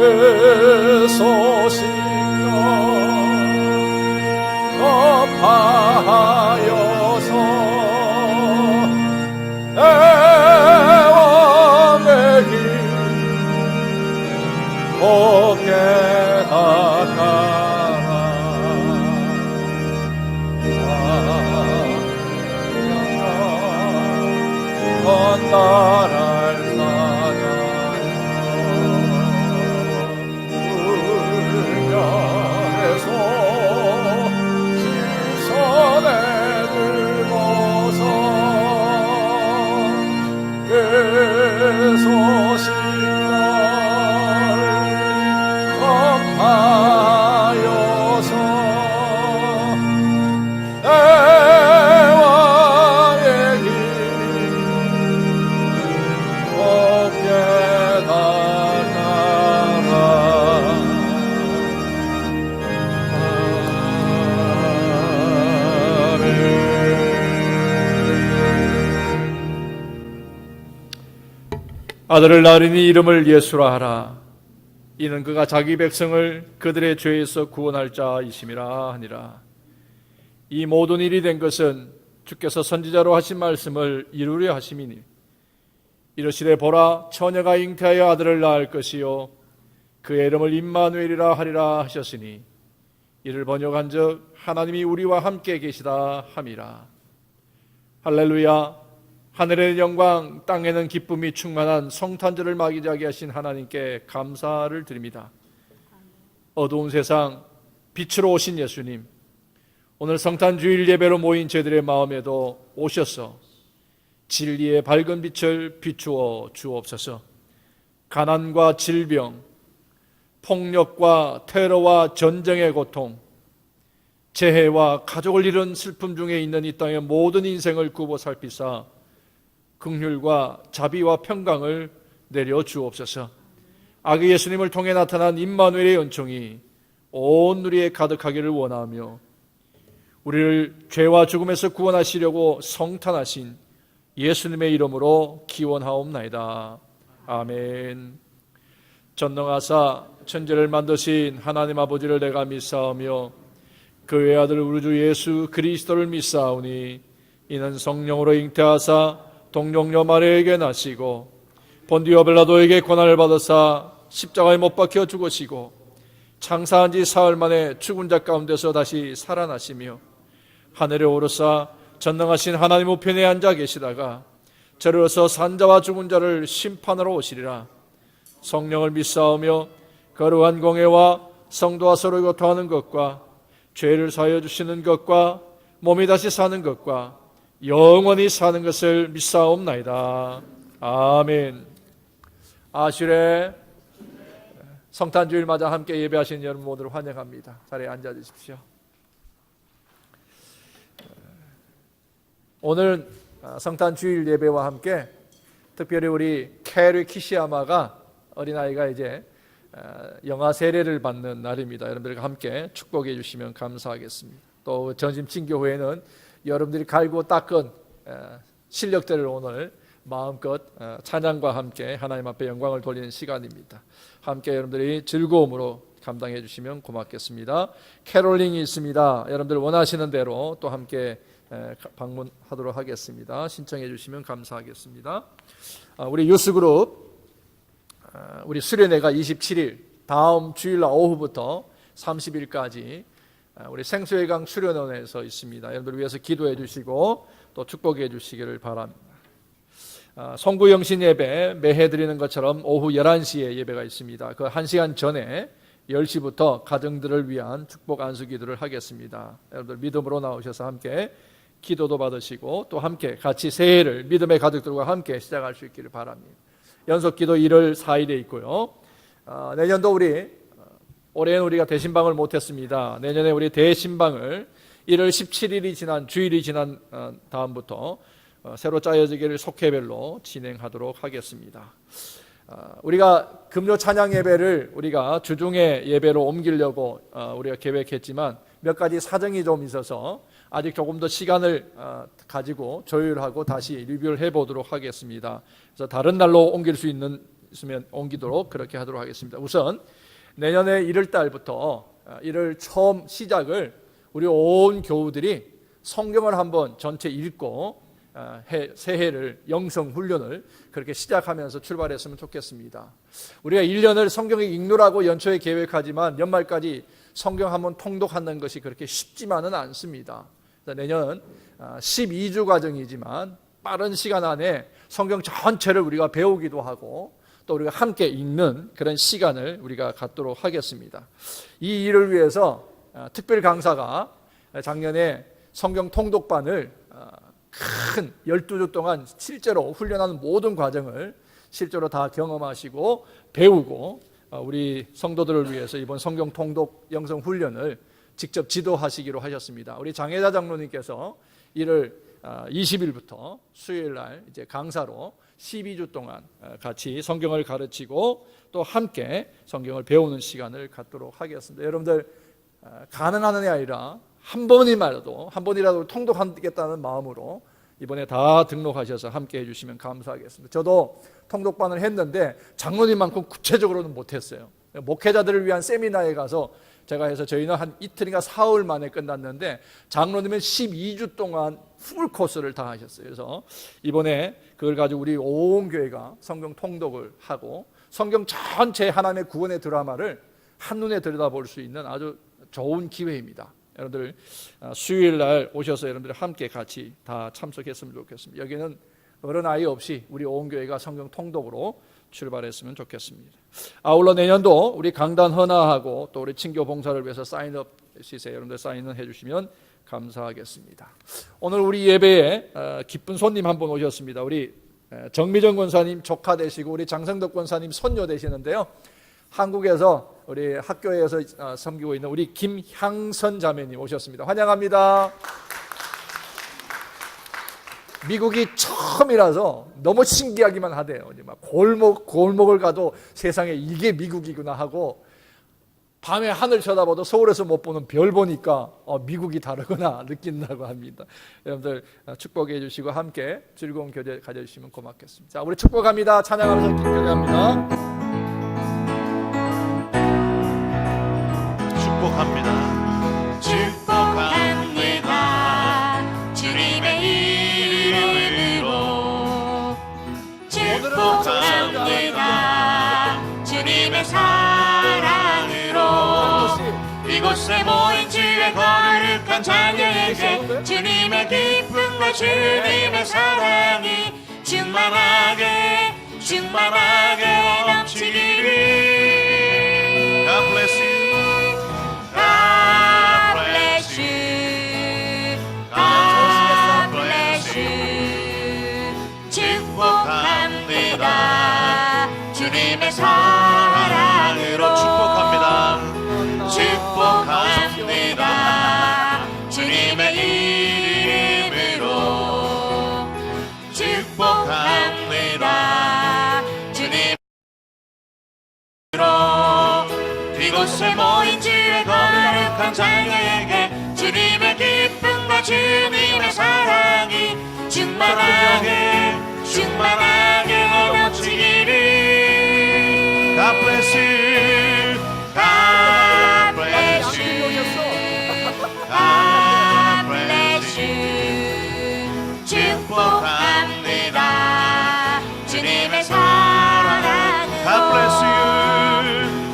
그 소식을 전파하여서 애원의 길 곱게 닦아라. 넌 나라를 사랑하여 불면에서 시선에 들고서 그 소식을 전하여서 내 왕의 길 곱게 닦아라. 아들을 낳으니 이름을 예수라 하라. 이는 그가 자기 백성을 그들의 죄에서 구원할 자이심이라 하니라. 이 모든 일이 된 것은 주께서 선지자로 하신 말씀을 이루려 하심이니 이르시되 보라 처녀가 잉태하여 아들을 낳을 것이요 그의 이름을 임마누엘이라 하리라 하셨으니 이를 번역한즉 하나님이 우리와 함께 계시다 함이라. 할렐루야. 하늘의 영광 땅에는 기쁨이 충만한 성탄절을 맞이하게 하신 하나님께 감사를 드립니다. 어두운 세상 빛으로 오신 예수님, 오늘 성탄주일 예배로 모인 저희들의 마음에도 오셔서 진리의 밝은 빛을 비추어 주옵소서. 가난과 질병, 폭력과 테러와 전쟁의 고통, 재해와 가족을 잃은 슬픔 중에 있는 이 땅의 모든 인생을 굽어 살피사 긍휼과 자비와 평강을 내려 주옵소서. 아기 예수님을 통해 나타난 임마누엘의 은총이 온 누리에 가득하기를 원하며 우리를 죄와 죽음에서 구원하시려고 성탄하신 예수님의 이름으로 기원하옵나이다. 아멘. 전능하사 천지를 만드신 하나님 아버지를 내가 믿사오며 그 외아들 우리 주 예수 그리스도를 믿사오니 이는 성령으로 잉태하사 동정녀 마리아에게 나시고 본디오 빌라도에게 고난을 받으사 십자가에 못 박혀 죽으시고 장사한 지 사흘 만에 죽은 자 가운데서 다시 살아나시며 하늘에 오르사 전능하신 하나님 우편에 앉아 계시다가 저리로서 산자와 죽은 자를 심판하러 오시리라. 성령을 믿사오며 거룩한 공예와 성도와 서로 교통하는 것과 죄를 사하여 주시는 것과 몸이 다시 사는 것과 영원히 사는 것을 믿사옵나이다. 아멘. 아슈레 성탄주일 맞아 함께 예배하시는 여러분 모두를 환영합니다. 자리에 앉아 주십시오. 오늘 성탄주일 예배와 함께 특별히 우리 캐리 키시야마가 어린아이가 이제 영아 세례를 받는 날입니다. 여러분들과 함께 축복해 주시면 감사하겠습니다. 또 전심친교회는 여러분들이 갈고 닦은 실력들을 오늘 마음껏 찬양과 함께 하나님 앞에 영광을 돌리는 시간입니다. 함께 여러분들이 즐거움으로 감당해 주시면 고맙겠습니다. 캐롤링이 있습니다. 여러분들 원하시는 대로 또 함께 방문하도록 하겠습니다. 신청해 주시면 감사하겠습니다. 우리 유스그룹 우리 수련회가 27일 다음 주일 오후부터 30일까지 우리 생수의강 수련원에서 있습니다. 여러분들 위해서 기도해 주시고 또 축복해 주시기를 바랍니다. 송구영신 예배 매해 드리는 것처럼 오후 11시에 예배가 있습니다. 그 1시간 전에 10시부터 가정들을 위한 축복 안수 기도를 하겠습니다. 여러분들 믿음으로 나오셔서 함께 기도도 받으시고 또 함께 같이 새해를 믿음의 가족들과 함께 시작할 수 있기를 바랍니다. 연속기도 1월 4일에 있고요. 내년도 올해는 우리가 대신방을 못했습니다. 내년에 우리 대신방을 1월 17일이 지난 주일이 지난 다음부터 새로 짜여지기를 속회별로 진행하도록 하겠습니다. 우리가 금요 찬양 예배를 우리가 주중에 예배로 옮기려고 우리가 계획했지만 몇 가지 사정이 좀 있어서 아직 조금 더 시간을 가지고 조율하고 다시 리뷰를 해보도록 하겠습니다. 그래서 다른 날로 옮길 수 있는 있으면 옮기도록 그렇게 하도록 하겠습니다. 우선 내년에 1월 달부터 1월 처음 시작을 우리 온 교우들이 성경을 한번 전체 읽고 새해를 영성 훈련을 그렇게 시작하면서 출발했으면 좋겠습니다. 우리가 1년을 성경을 읽느라고 연초에 계획하지만 연말까지 성경 한번 통독하는 것이 그렇게 쉽지만은 않습니다. 내년 12주 과정이지만 빠른 시간 안에 성경 전체를 우리가 배우기도 하고 또 우리가 함께 읽는 그런 시간을 우리가 갖도록 하겠습니다. 이 일을 위해서 특별 강사가 작년에 성경 통독반을 큰 12주 동안 실제로 훈련하는 모든 과정을 실제로 다 경험하시고 배우고 우리 성도들을 위해서 이번 성경 통독 영성 훈련을 직접 지도하시기로 하셨습니다. 우리 장혜자 장로님께서 이를 20일부터 수요일 날 이제 강사로 12주 동안 같이 성경을 가르치고 또 함께 성경을 배우는 시간을 갖도록 하겠습니다. 여러분들 가능한 게 아니라 한 번이라도 통독하겠다는 마음으로 이번에 다 등록하셔서 함께 해주시면 감사하겠습니다. 저도 통독반을 했는데 장로님만큼 구체적으로는 못했어요. 목회자들을 위한 세미나에 가서 제가 해서 저희는 한 이틀인가 사흘 만에 끝났는데 장로님은 12주 동안 풀 코스를 다 하셨어요. 그래서 이번에 그걸 가지고 우리 온 교회가 성경 통독을 하고 성경 전체 하나님의 구원의 드라마를 한눈에 들여다볼 수 있는 아주 좋은 기회입니다. 여러분들 수요일 날 오셔서 여러분들 함께 같이 다 참석했으면 좋겠습니다. 여기는 어른 아이 없이 우리 온 교회가 성경 통독으로 출발했으면 좋겠습니다. 아울러 내년도 우리 강단 헌화하고 또 우리 친교 봉사를 위해서 사인업 시세 여러분들 사인을 해주시면 감사하겠습니다. 오늘 우리 예배에 기쁜 손님 한 분 오셨습니다. 우리 정미정 권사님 조카 되시고 우리 장성덕 권사님 손녀 되시는데요. 한국에서 우리 학교에서 섬기고 있는 우리 김향선 자매님 오셨습니다. 환영합니다. 미국이 처음이라서 너무 신기하기만 하대요. 막 골목을 가도 세상에 이게 미국이구나 하고 밤에 하늘 쳐다봐도 서울에서 못 보는 별 보니까 미국이 다르구나 느낀다고 합니다. 여러분들 축복해 주시고 함께 즐거운 교제 가져주시면 고맙겠습니다. 자, 우리 축복합니다. 찬양하면서 교제합니다. 축복합니다. 축복합니다. 주님의 이름으로 축복합니다. 주님의 사랑으로 이곳에 모인 주의 거룩한 자녀에게 주님의 기쁨과 주님의 사랑이 충만하게 넘치기를. God bless you. 주님의 사랑으로 축복합니다. 주님의 이름으로 축복합니다. 주님으로 이곳에 모인 주의 거룩한 자녀에게 주님의 기쁨과 주님의 사랑이 충만하게 넘치기를. God bless you. God bless you. God bless you. 축복합니다. 주님의 사랑으로. God bless you.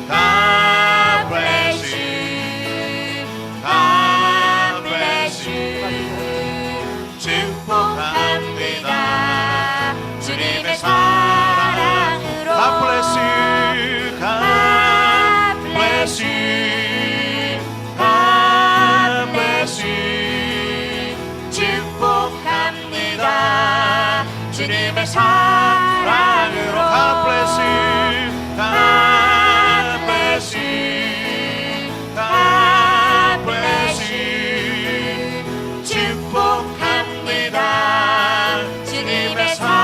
God bless you. God bless you. 축복합니다. 주님의 사랑으로. God bless you. God bless you. God bless you. 축복합니다. 주님의 사랑으로. God bless you. God bless you. God bless you. 축복합니다. 주님의 사랑으로.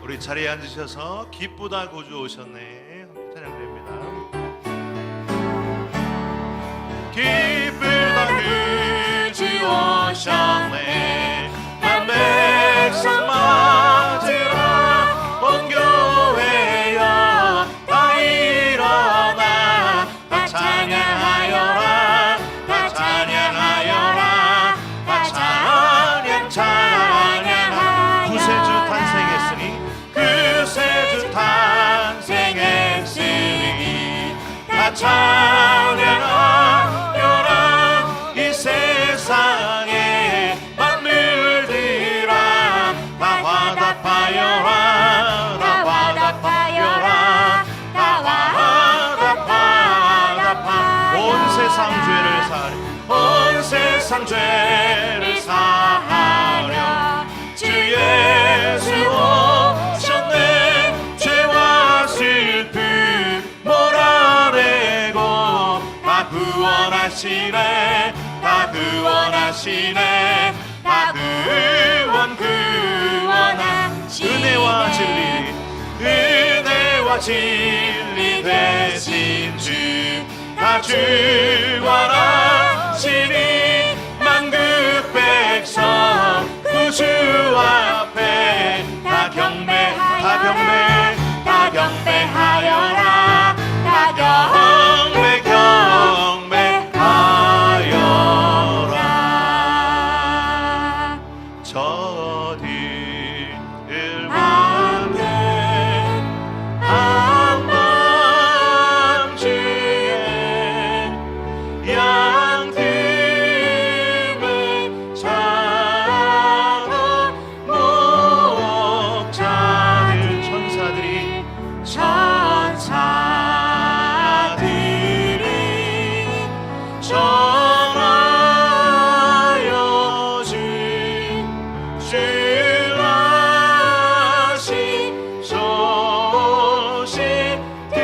우리 자리에 앉으셔서 기쁘다 구주 오셨네 찬양드립니다. 기쁘다 구주 오셨네 다 찬양하여라. 이 세상에 만물들아 다 화답하여라. 다 화답하여라. 다 화답하. 온 세상 죄를 사하려. 온 세상 죄를 사하려 주 예수 오셨네. 죄와 슬픔 몰아내고 다 구원하시네. 다 구원하시네. 다 구원하시네. 은혜와 진리 은혜와 진리 되신 주 다 주관하시니 만국 백성 구주 앞에 다 경배하여라. 다 경배하여라. 저들 만든 한밤중에 양팀을 잡아 목자들 천사들이 전하여 주신 소식 들어.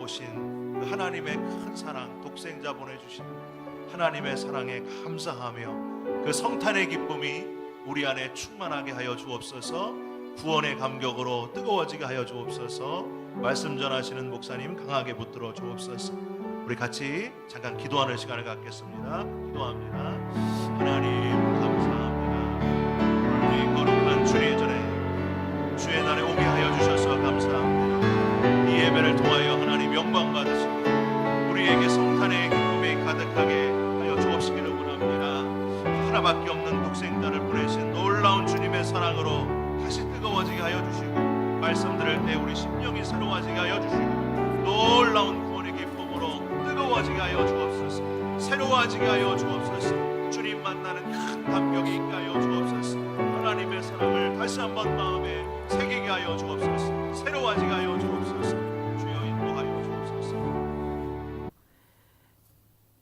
오신 그 하나님의 큰 사랑, 독생자 보내주신 하나님의 사랑에 감사하며 그 성탄의 기쁨이 우리 안에 충만하게 하여 주옵소서. 구원의 감격으로 뜨거워지게 하여 주옵소서. 말씀 전하시는 목사님 강하게 붙들어 주옵소서. 우리 같이 잠깐 기도하는 시간을 갖겠습니다. 기도합니다. 하나님 감사합니다. 우리 거룩한 주의 전에 주의 날에 오게 하여 주셔서 감사합니다. 이 예배를 통하여 하나님 영광 받으시고 우리에게 성탄의 기쁨이 가득하게 하여 주옵시기를 원합니다. 하나밖에 없는 독생자를 보내신 놀라운 주님의 사랑으로 다시 뜨거워지게 하여 주시고 말씀 들을 때 우리 심령이 새로워지게 하여 주시고 놀라운 구원의 기쁨으로 뜨거워지게 하여 주옵소서. 새로워지게 하여 주옵소서. 주님 만나는 큰 감격이 있게 하여 주옵소서. 하나님의 사랑을 다시 한번 마음에 새기게 하여 주옵소서. 새로워지게 하여 주옵소서. 주여 인도하여 주옵소서.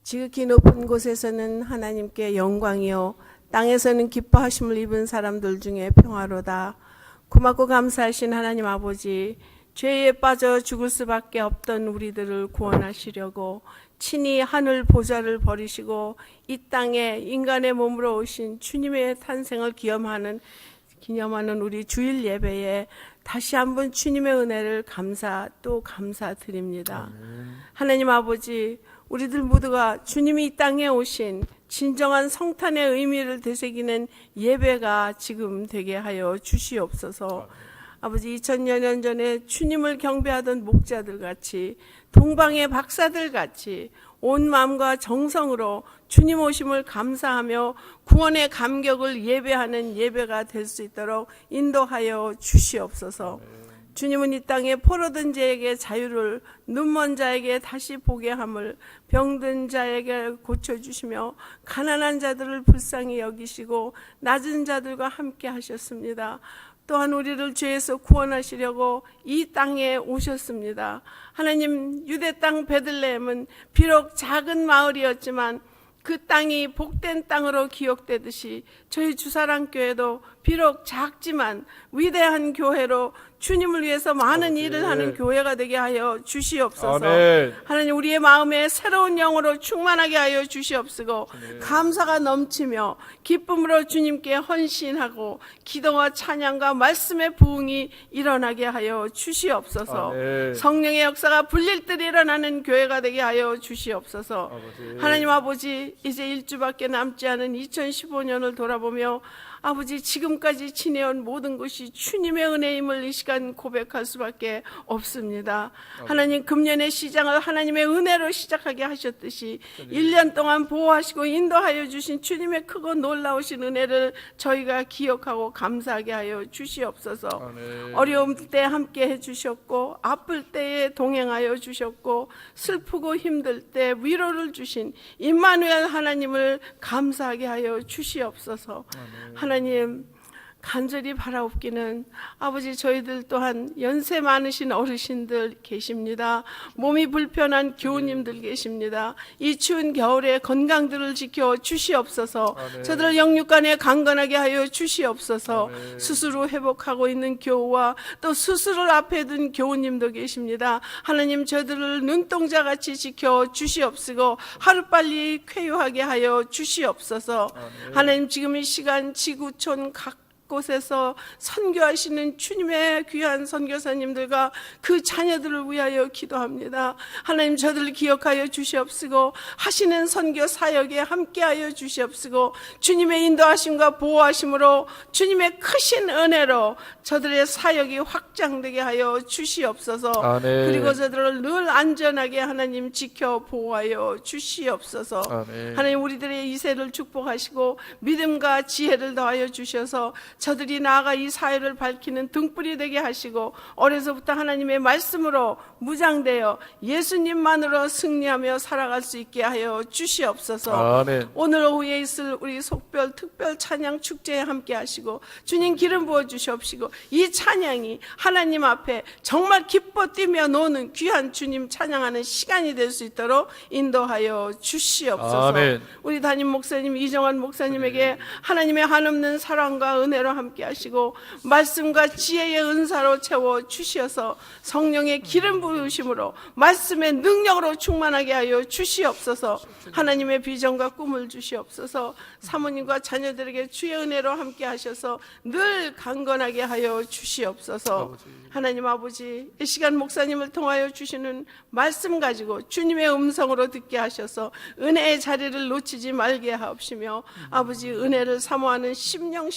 지극히 높은 곳에서는 하나님께 영광이요 땅에서는 기뻐하심을 입은 사람들 중에 평화로다. 고맙고 감사하신 하나님 아버지, 죄에 빠져 죽을 수밖에 없던 우리들을 구원하시려고 친히 하늘 보좌를 버리시고 이 땅에 인간의 몸으로 오신 주님의 탄생을 기념하는 우리 주일 예배에 다시 한번 주님의 은혜를 감사드립니다. 하나님 아버지, 우리들 모두가 주님이 이 땅에 오신 진정한 성탄의 의미를 되새기는 예배가 지금 되게 하여 주시옵소서. 아버지, 2000년 전에 주님을 경배하던 목자들 같이, 동방의 박사들 같이 온 마음과 정성으로 주님 오심을 감사하며 구원의 감격을 예배하는 예배가 될 수 있도록 인도하여 주시옵소서. 주님은 이 땅에 포로된 자에게 자유를, 눈먼 자에게 다시 보게 함을, 병든 자에게 고쳐주시며 가난한 자들을 불쌍히 여기시고 낮은 자들과 함께 하셨습니다. 또한 우리를 죄에서 구원하시려고 이 땅에 오셨습니다. 하나님, 유대 땅 베들레헴은 비록 작은 마을이었지만 그 땅이 복된 땅으로 기억되듯이 저희 주사랑교회도 비록 작지만 위대한 교회로 주님을 위해서 많은 일을 하는 교회가 되게 하여 주시옵소서. 아멘. 하나님, 우리의 마음에 새로운 영으로 충만하게 하여 주시옵시고 감사가 넘치며 기쁨으로 주님께 헌신하고 기도와 찬양과 말씀의 부흥이 일어나게 하여 주시옵소서. 아멘. 성령의 역사가 불릴 듯 일어나는 교회가 되게 하여 주시옵소서. 아버지. 하나님 아버지, 이제 1주밖에 남지 않은 2015년을 돌아보며 아버지, 지금까지 지내온 모든 것이 주님의 은혜임을 이 시간 고백할 수밖에 없습니다. 하나님, 금년의 시장을 하나님의 은혜로 시작하게 하셨듯이 1년 동안 보호하시고 인도하여 주신 주님의 크고 놀라우신 은혜를 저희가 기억하고 감사하게 하여 주시옵소서. 아멘. 어려움 때 함께 해주셨고 아플 때에 동행하여 주셨고 슬프고 힘들 때 위로를 주신 임마누엘 하나님을 감사하게 하여 주시옵소서. 하나님, 간절히 바라옵기는 아버지, 저희들 또한 연세 많으신 어르신들 계십니다. 몸이 불편한 교우님들 계십니다. 이 추운 겨울에 건강들을 지켜 주시옵소서. 아멘. 저들을 영육간에 강건하게 하여 주시옵소서. 아멘. 스스로 회복하고 있는 교우와 또 스스로를 앞에 둔 교우님도 계십니다. 하나님, 저들을 눈동자같이 지켜 주시옵시고 하루빨리 쾌유하게 하여 주시옵소서. 아멘. 하나님, 지금 이 시간 지구촌 각 곳에서 선교하시는 주님의 귀한 선교사님들과 그 자녀들을 위하여 기도합니다. 하나님, 저들을 기억하여 주시옵시고 하시는 선교 사역에 함께하여 주시옵시고 주님의 인도하심과 보호하심으로 주님의 크신 은혜로 저들의 사역이 확장되게 하여 주시옵소서. 아멘. 그리고 저들을 늘 안전하게 하나님 지켜 보호하여 주시옵소서. 아멘. 하나님, 우리들의 이세를 축복하시고 믿음과 지혜를 더하여 주셔서 저들이 나아가 이 사회를 밝히는 등불이 되게 하시고 어려서부터 하나님의 말씀으로 무장되어 예수님만으로 승리하며 살아갈 수 있게 하여 주시옵소서. 아멘. 오늘 오후에 있을 우리 속별 특별 찬양 축제에 함께 하시고 주님 기름 부어 주시옵시고 이 찬양이 하나님 앞에 정말 기뻐 뛰며 노는 귀한 주님 찬양하는 시간이 될 수 있도록 인도하여 주시옵소서. 아멘. 우리 담임 목사님 이정환 목사님에게 하나님의 한없는 사랑과 은혜로 은혜로 함께 하시고 말씀과 지혜의 은사로 채워 주시어서 성령의 기름 부으심으로 말씀의 능력으로 충만하게 하여 주시옵소서. 하나님의 비전과 꿈을 주시옵소서. 사모님과 자녀들에게 주의 은혜로 함께 하셔서 늘 강건하게 하여 주시옵소서. 하나님 아버지, 이 시간 목사님을 통하여 주시는 말씀 가지고 주님의 음성으로 듣게 하셔서 은혜의 자리를 놓치지 말게 하옵시며 아버지, 은혜를 사모하는 심령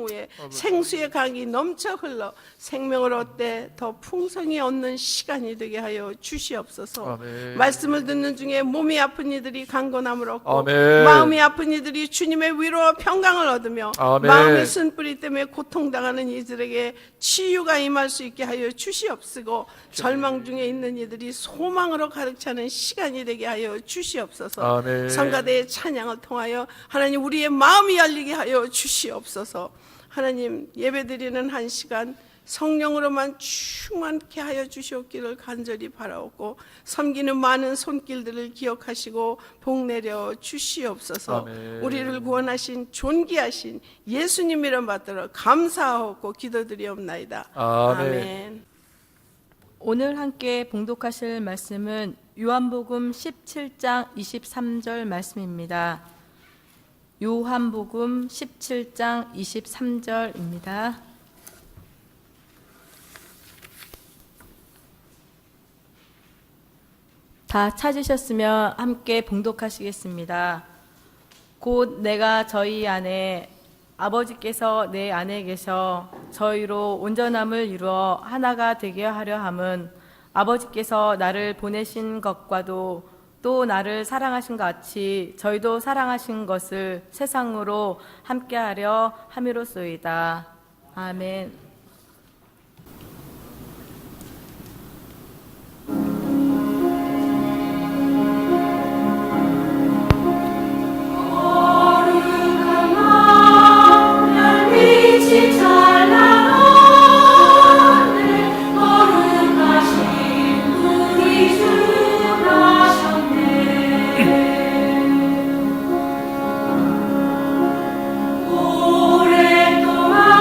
후에 생수의 강이 넘쳐 흘러 생명을 얻되 더 풍성히 얻는 시간이 되게 하여 주시옵소서. 아멘. 말씀을 듣는 중에 몸이 아픈 이들이 강건함을 얻고 아멘. 마음이 아픈 이들이 주님의 위로와 평강을 얻으며 아멘. 마음의 쓴뿌리 때문에 고통당하는 이들에게 치유가 임할 수 있게 하여 주시옵시고 절망 중에 있는 이들이 소망으로 가득 차는 시간이 되게 하여 주시옵소서. 아멘. 성가대의 찬양을 통하여 하나님 우리의 마음이 열리게 하여 주시옵소서. 하나님, 예배드리는 한 시간 성령으로만 충만케 하여 주시옵기를 간절히 바라옵고 섬기는 많은 손길들을 기억하시고 복 내려 주시옵소서. 아멘. 우리를 구원하신 존귀하신 예수님 이름 받들어 감사하옵고 기도드리옵나이다. 아멘. 아멘. 오늘 함께 봉독하실 말씀은 요한복음 17장 23절 말씀입니다. 요한복음 17장 23절입니다. 다 찾으셨으면 함께 봉독하시겠습니다. 곧 내가 저희 안에 아버지께서 내 안에 계셔 저희로 온전함을 이루어 하나가 되게 하려 함은 아버지께서 나를 보내신 것과도 또 나를 사랑하신 것 같이 저희도 사랑하신 것을 세상으로 함께하려 함이로소이다. 아멘. 오랫동안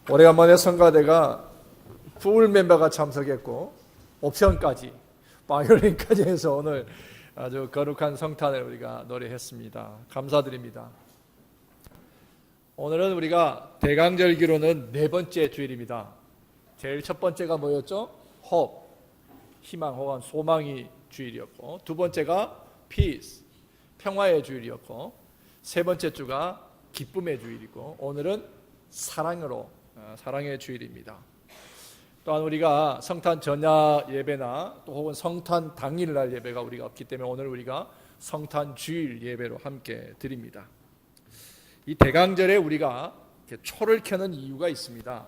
오래간만에 성가대가 풀 멤버가 참석했고 옵션까지 바이올린까지 해서 오늘 아주 거룩한 성탄을 우리가 노래했습니다. 감사드립니다. 오늘은 우리가 대강절기로는 네 번째 주일입니다. 제일 첫 번째가 뭐였죠? hope, 희망 혹은 소망이 주일이었고, 두 번째가 peace, 평화의 주일이었고, 세 번째 주가 기쁨의 주일이고, 오늘은 사랑의 주일입니다. 또한 우리가 성탄 전야 예배나 또 혹은 성탄 당일날 예배가 우리가 없기 때문에 오늘 우리가 성탄 주일 예배로 함께 드립니다. 이 대강절에 우리가 이렇게 초를 켜는 이유가 있습니다.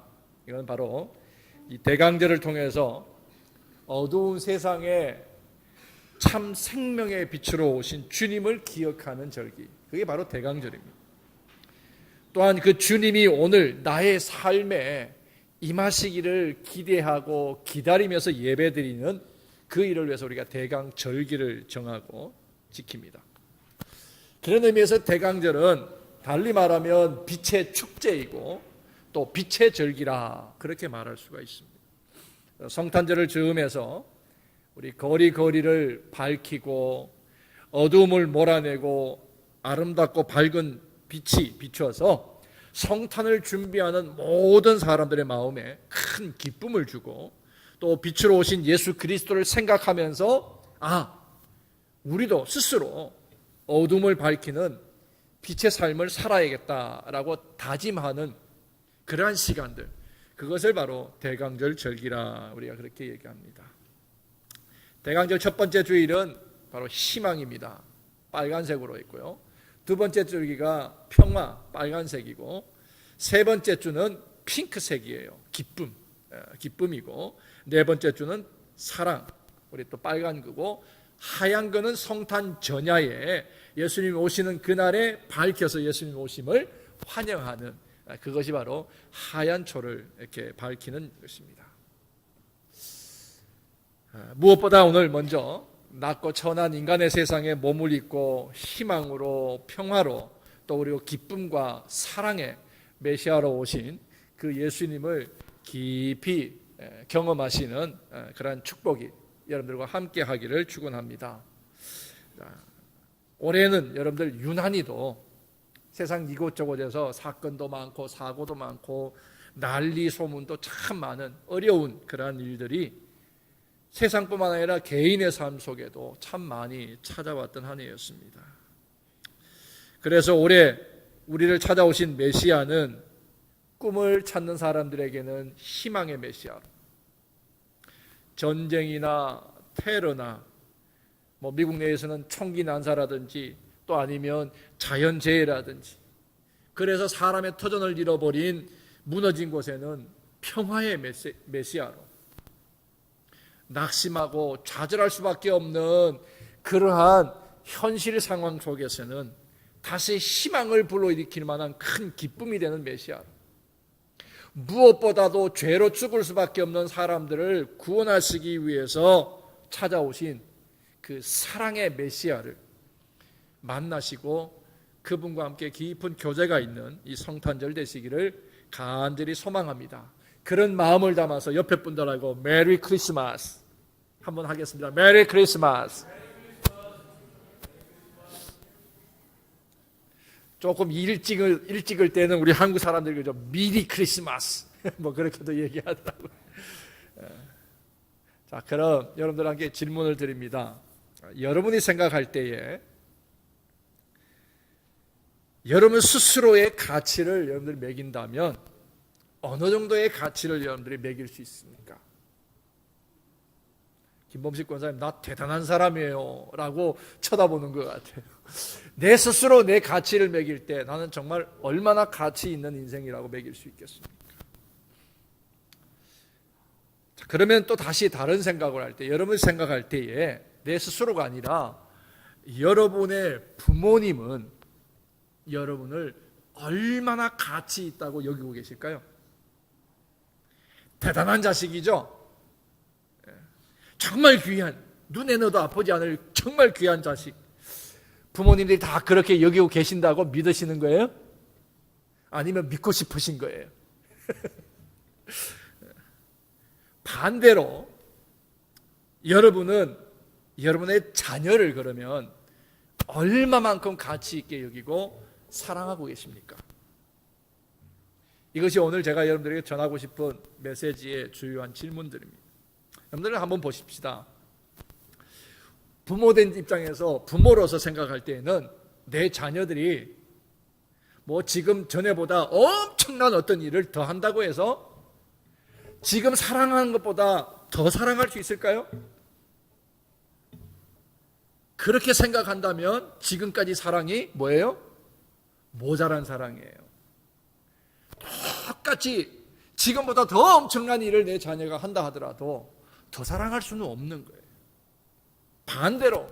이건 바로 이 대강절을 통해서 어두운 세상에 참 생명의 빛으로 오신 주님을 기억하는 절기. 그게 바로 대강절입니다. 또한 그 주님이 오늘 나의 삶에 임하시기를 기대하고 기다리면서 예배드리는 그 일을 위해서 우리가 대강절기를 정하고 지킵니다. 그런 의미에서 대강절은 달리 말하면 빛의 축제이고 또 빛의 절기라 그렇게 말할 수가 있습니다. 성탄절을 즈음해서 우리 거리를 밝히고 어두움을 몰아내고 아름답고 밝은 빛이 비춰서 성탄을 준비하는 모든 사람들의 마음에 큰 기쁨을 주고 또 빛으로 오신 예수 그리스도를 생각하면서 우리도 스스로 어둠을 밝히는 빛의 삶을 살아야겠다라고 다짐하는 그러한 시간들, 그것을 바로 대강절 절기라 우리가 그렇게 얘기합니다. 대강절 첫 번째 주일은 바로 희망입니다. 빨간색으로 있고요. 두 번째 절기가 평화, 빨간색이고, 세 번째 주는 핑크색이에요. 기쁨이고, 네 번째 주는 사랑, 우리 또 빨간 거고, 하얀 거는 성탄 전야에 예수님 오시는 그날에 밝혀서 예수님 오심을 환영하는, 그것이 바로 하얀 초를 이렇게 밝히는 것입니다. 무엇보다 오늘 먼저 낮고 천한 인간의 세상에 몸을 입고 희망으로 평화로 또 그리고 기쁨과 사랑의 메시아로 오신 그 예수님을 깊이 경험하시는 그러한 축복이 여러분들과 함께 하기를 축원합니다. 올해는 여러분들 유난히도 세상 이곳저곳에서 사건도 많고 사고도 많고 난리 소문도 참 많은 어려운 그러한 일들이 세상뿐만 아니라 개인의 삶 속에도 참 많이 찾아왔던 한 해였습니다. 그래서 올해 우리를 찾아오신 메시아는 꿈을 찾는 사람들에게는 희망의 메시아로, 전쟁이나 테러나 미국 내에서는 총기 난사라든지 또 아니면 자연재해라든지, 그래서 사람의 터전을 잃어버린 무너진 곳에는 평화의 메시아로, 낙심하고 좌절할 수밖에 없는 그러한 현실 상황 속에서는 다시 희망을 불러일으킬 만한 큰 기쁨이 되는 메시아로, 무엇보다도 죄로 죽을 수밖에 없는 사람들을 구원하시기 위해서 찾아오신 그 사랑의 메시아를 만나시고 그분과 함께 깊은 교제가 있는 이 성탄절 되시기를 간절히 소망합니다. 그런 마음을 담아서 옆에 분들하고 메리 크리스마스 한번 하겠습니다. 메리 크리스마스. 조금 일찍을 때는 우리 한국 사람들이 그죠, 미리 크리스마스 그렇게도 얘기하더라고요. 자, 그럼 여러분들에게 질문을 드립니다. 여러분이 생각할 때에 여러분 스스로의 가치를 여러분들이 매긴다면 어느 정도의 가치를 여러분들이 매길 수 있습니까? 김범식 권사님, 나 대단한 사람이에요 라고 쳐다보는 것 같아요. 내 스스로 내 가치를 매길 때 나는 정말 얼마나 가치 있는 인생이라고 매길 수 있겠습니까? 자, 그러면 또 다시 다른 생각을 할 때, 여러분이 생각할 때에 내 스스로가 아니라 여러분의 부모님은 여러분을 얼마나 가치 있다고 여기고 계실까요? 대단한 자식이죠? 정말 귀한, 눈에 넣어도 아프지 않을 정말 귀한 자식. 부모님들이 다 그렇게 여기고 계신다고 믿으시는 거예요? 아니면 믿고 싶으신 거예요? 반대로 여러분은 여러분의 자녀를 그러면 얼마만큼 가치 있게 여기고 사랑하고 계십니까? 이것이 오늘 제가 여러분들에게 전하고 싶은 메시지의 주요한 질문들입니다. 여러분들 한번 보십시다. 부모된 입장에서 부모로서 생각할 때에는 내 자녀들이 뭐 지금 전에보다 엄청난 어떤 일을 더 한다고 해서 지금 사랑하는 것보다 더 사랑할 수 있을까요? 그렇게 생각한다면 지금까지 사랑이 뭐예요? 모자란 사랑이에요. 똑같이 지금보다 더 엄청난 일을 내 자녀가 한다 하더라도 더 사랑할 수는 없는 거예요. 반대로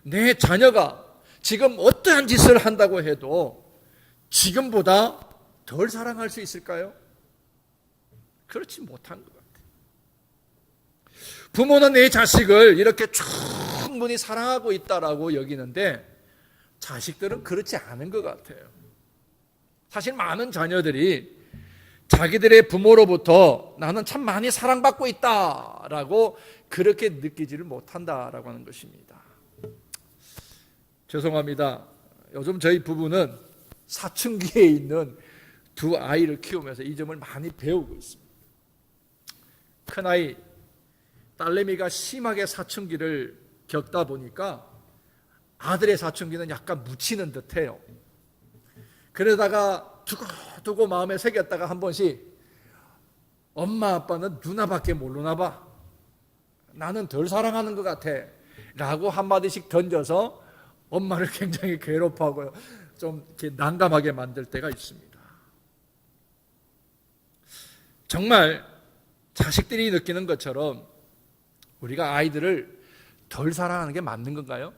내 자녀가 지금 어떠한 짓을 한다고 해도 지금보다 덜 사랑할 수 있을까요? 그렇지 못한 것 같아요. 부모는 내 자식을 이렇게 충분히 사랑하고 있다라고 여기는데 자식들은 그렇지 않은 것 같아요. 사실 많은 자녀들이 자기들의 부모로부터 나는 참 많이 사랑받고 있다라고 그렇게 느끼지를 못한다라고 하는 것입니다. 죄송합니다. 요즘 저희 부부는 사춘기에 있는 두 아이를 키우면서 이 점을 많이 배우고 있습니다. 큰아이 딸내미가 심하게 사춘기를 겪다 보니까 아들의 사춘기는 약간 묻히는 듯해요. 그러다가 두고 마음에 새겼다가 한 번씩 엄마 아빠는 누나밖에 모르나 봐. 나는 덜 사랑하는 것 같아. 라고 한마디씩 던져서 엄마를 굉장히 괴롭혀하고요. 좀 이렇게 난감하게 만들 때가 있습니다. 정말 자식들이 느끼는 것처럼 우리가 아이들을 덜 사랑하는 게 맞는 건가요?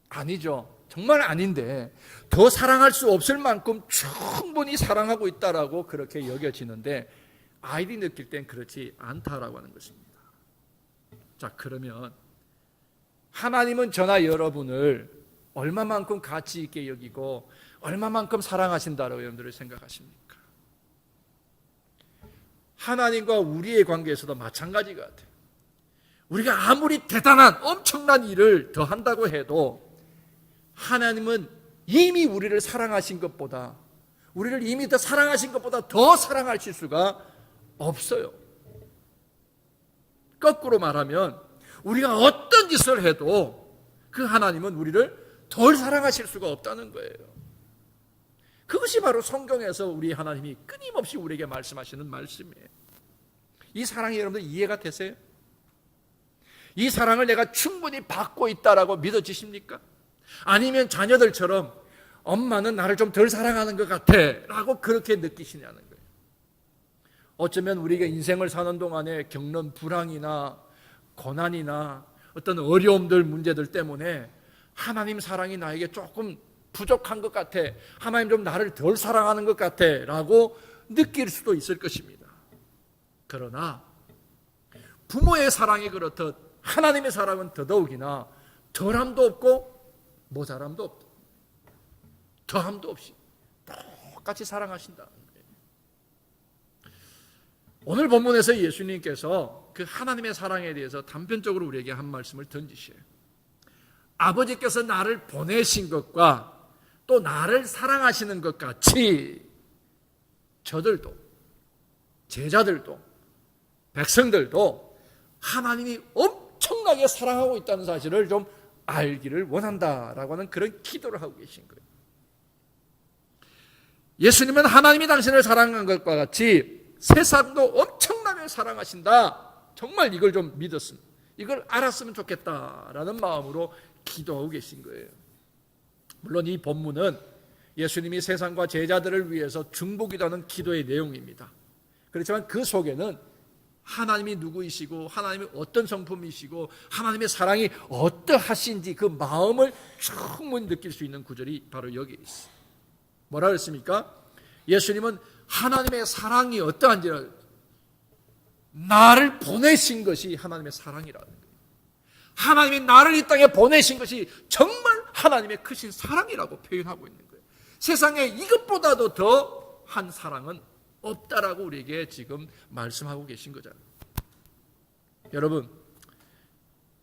아니죠. 정말 아닌데 더 사랑할 수 없을 만큼 충분히 사랑하고 있다라고 그렇게 여겨지는데 아이들이 느낄 땐 그렇지 않다라고 하는 것입니다. 자, 그러면 하나님은 저나 여러분을 얼마만큼 가치 있게 여기고 얼마만큼 사랑하신다라고 여러분들을 생각하십니까? 하나님과 우리의 관계에서도 마찬가지 같아요. 우리가 아무리 대단한 엄청난 일을 더 한다고 해도 하나님은 이미 우리를 사랑하신 것보다 우리를 이미 더 사랑하신 것보다 더 사랑하실 수가 없어요. 거꾸로 말하면 우리가 어떤 짓을 해도 그 하나님은 우리를 덜 사랑하실 수가 없다는 거예요. 그것이 바로 성경에서 우리 하나님이 끊임없이 우리에게 말씀하시는 말씀이에요. 이 사랑이 여러분들 이해가 되세요? 이 사랑을 내가 충분히 받고 있다라고 믿어지십니까? 아니면 자녀들처럼 엄마는 나를 좀 덜 사랑하는 것 같아 라고 그렇게 느끼시냐는 거예요. 어쩌면 우리가 인생을 사는 동안에 겪는 불황이나 고난이나 어떤 어려움들 문제들 때문에 하나님 사랑이 나에게 조금 부족한 것 같아, 하나님 좀 나를 덜 사랑하는 것 같아 라고 느낄 수도 있을 것입니다. 그러나 부모의 사랑이 그렇듯 하나님의 사랑은 더더욱이나 덜함도 없고 모자람도 없다. 더함도 없이 똑같이 사랑하신다는 거예요. 오늘 본문에서 예수님께서 그 하나님의 사랑에 대해서 단편적으로 우리에게 한 말씀을 던지셔요. 아버지께서 나를 보내신 것과 또 나를 사랑하시는 것 같이 저들도, 제자들도, 백성들도 하나님이 엄청나게 사랑하고 있다는 사실을 좀 알기를 원한다라고 하는 그런 기도를 하고 계신 거예요. 예수님은 하나님이 당신을 사랑한 것과 같이 세상도 엄청나게 사랑하신다. 정말 이걸 좀 믿었습니다. 이걸 알았으면 좋겠다라는 마음으로 기도하고 계신 거예요. 물론 이 본문은 예수님이 세상과 제자들을 위해서 중보기도하는 기도의 내용입니다. 그렇지만 그 속에는 하나님이 누구이시고 하나님이 어떤 성품이시고 하나님의 사랑이 어떠하신지 그 마음을 충분히 느낄 수 있는 구절이 바로 여기에 있어요. 뭐라 그랬습니까? 예수님은 하나님의 사랑이 어떠한지 나를 보내신 것이 하나님의 사랑이라는 거예요. 하나님이 나를 이 땅에 보내신 것이 정말 하나님의 크신 사랑이라고 표현하고 있는 거예요. 세상에 이것보다도 더 한 사랑은 없다라고 우리에게 지금 말씀하고 계신 거잖아요. 여러분,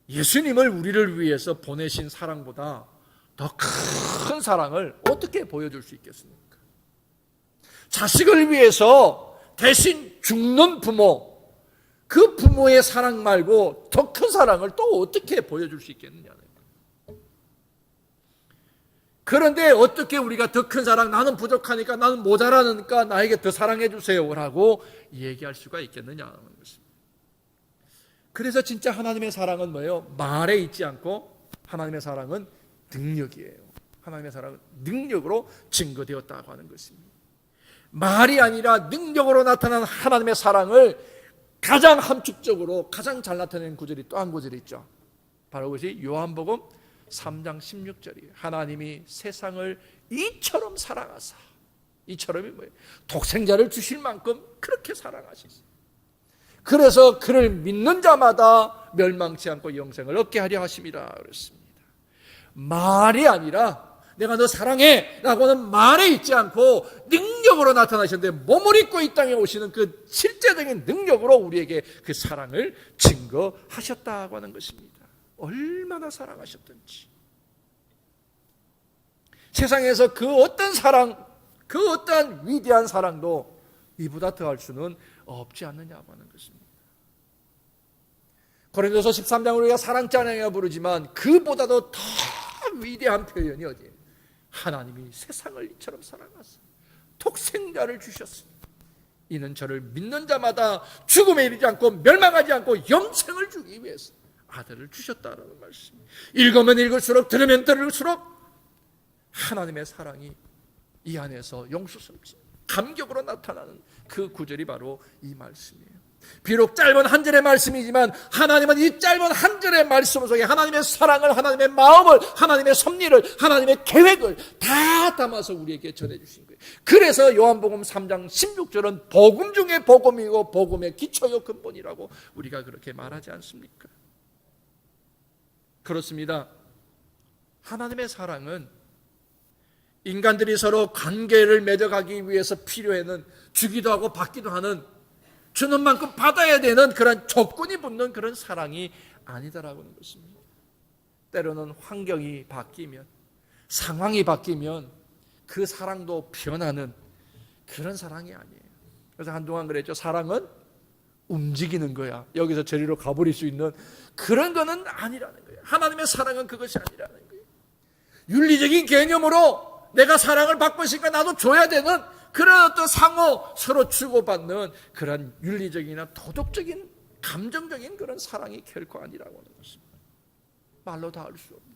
예수님을 우리를 위해서 보내신 사랑보다 더 큰 사랑을 어떻게 보여줄 수 있겠습니까? 자식을 위해서 대신 죽는 부모, 그 부모의 사랑 말고 더 큰 사랑을 또 어떻게 보여줄 수 있겠느냐. 그런데 어떻게 우리가 더 큰 사랑, 나는 부족하니까, 나는 모자라니까 나에게 더 사랑해 주세요라고 얘기할 수가 있겠느냐는 것입니다. 그래서 진짜 하나님의 사랑은 뭐예요? 말에 있지 않고 하나님의 사랑은 능력이에요. 하나님의 사랑은 능력으로 증거되었다고 하는 것입니다. 말이 아니라 능력으로 나타난 하나님의 사랑을 가장 함축적으로 가장 잘 나타내는 구절이 또 한 구절이 있죠. 바로 그것이 요한복음 3장 16절이에요. 하나님이 세상을 이처럼 사랑하사. 이처럼이 뭐예요? 독생자를 주실 만큼 그렇게 사랑하셨어요. 그래서 그를 믿는 자마다 멸망치 않고 영생을 얻게 하려 하심이라 그랬습니다. 말이 아니라 내가 너 사랑해 라고는 말에 있지 않고 능력으로 나타나셨는데 몸을 입고 이 땅에 오시는 그 실제적인 능력으로 우리에게 그 사랑을 증거하셨다고 하는 것입니다. 얼마나 사랑하셨던지. 세상에서 그 어떤 사랑, 그 어떤 위대한 사랑도 이보다 더할 수는 없지 않느냐고 하는 것입니다. 고린도서 13장을 우리가 사랑 찬양이라 부르지만 그보다도 더 위대한 표현이 어디예요? 하나님이 세상을 이처럼 사랑하사 독생자를 주셨습니다. 이는 저를 믿는 자마다 죽음에 이르지 않고 멸망하지 않고 영생을 주기 위해서 아들을 주셨다라는 말씀입니다. 읽으면 읽을수록 들으면 들을수록 하나님의 사랑이 이 안에서 용수스럽지 감격으로 나타나는 그 구절이 바로 이 말씀이에요. 비록 짧은 한 절의 말씀이지만 하나님은 이 짧은 한 절의 말씀 속에 하나님의 사랑을, 하나님의 마음을, 하나님의 섭리를, 하나님의 계획을 다 담아서 우리에게 전해주신 거예요. 그래서 요한복음 3장 16절은 복음 중에 복음이고 복음의 기초요 근본이라고 우리가 그렇게 말하지 않습니까? 그렇습니다. 하나님의 사랑은 인간들이 서로 관계를 맺어가기 위해서 필요해는 주기도 하고 받기도 하는, 주는 만큼 받아야 되는 그런 조건이 붙는 그런 사랑이 아니다라고 하는 것입니다. 때로는 환경이 바뀌면, 상황이 바뀌면 그 사랑도 변하는 그런 사랑이 아니에요. 그래서 한동안 그랬죠. 사랑은 움직이는 거야. 여기서 저리로 가버릴 수 있는 그런 거는 아니라는 거예요. 하나님의 사랑은 그것이 아니라는 거예요. 윤리적인 개념으로 내가 사랑을 받고 있으니까 나도 줘야 되는 그런 어떤 상호 서로 주고받는 그런 윤리적이나 도덕적인 감정적인 그런 사랑이 결코 아니라고 하는 것입니다. 말로 다 할 수 없는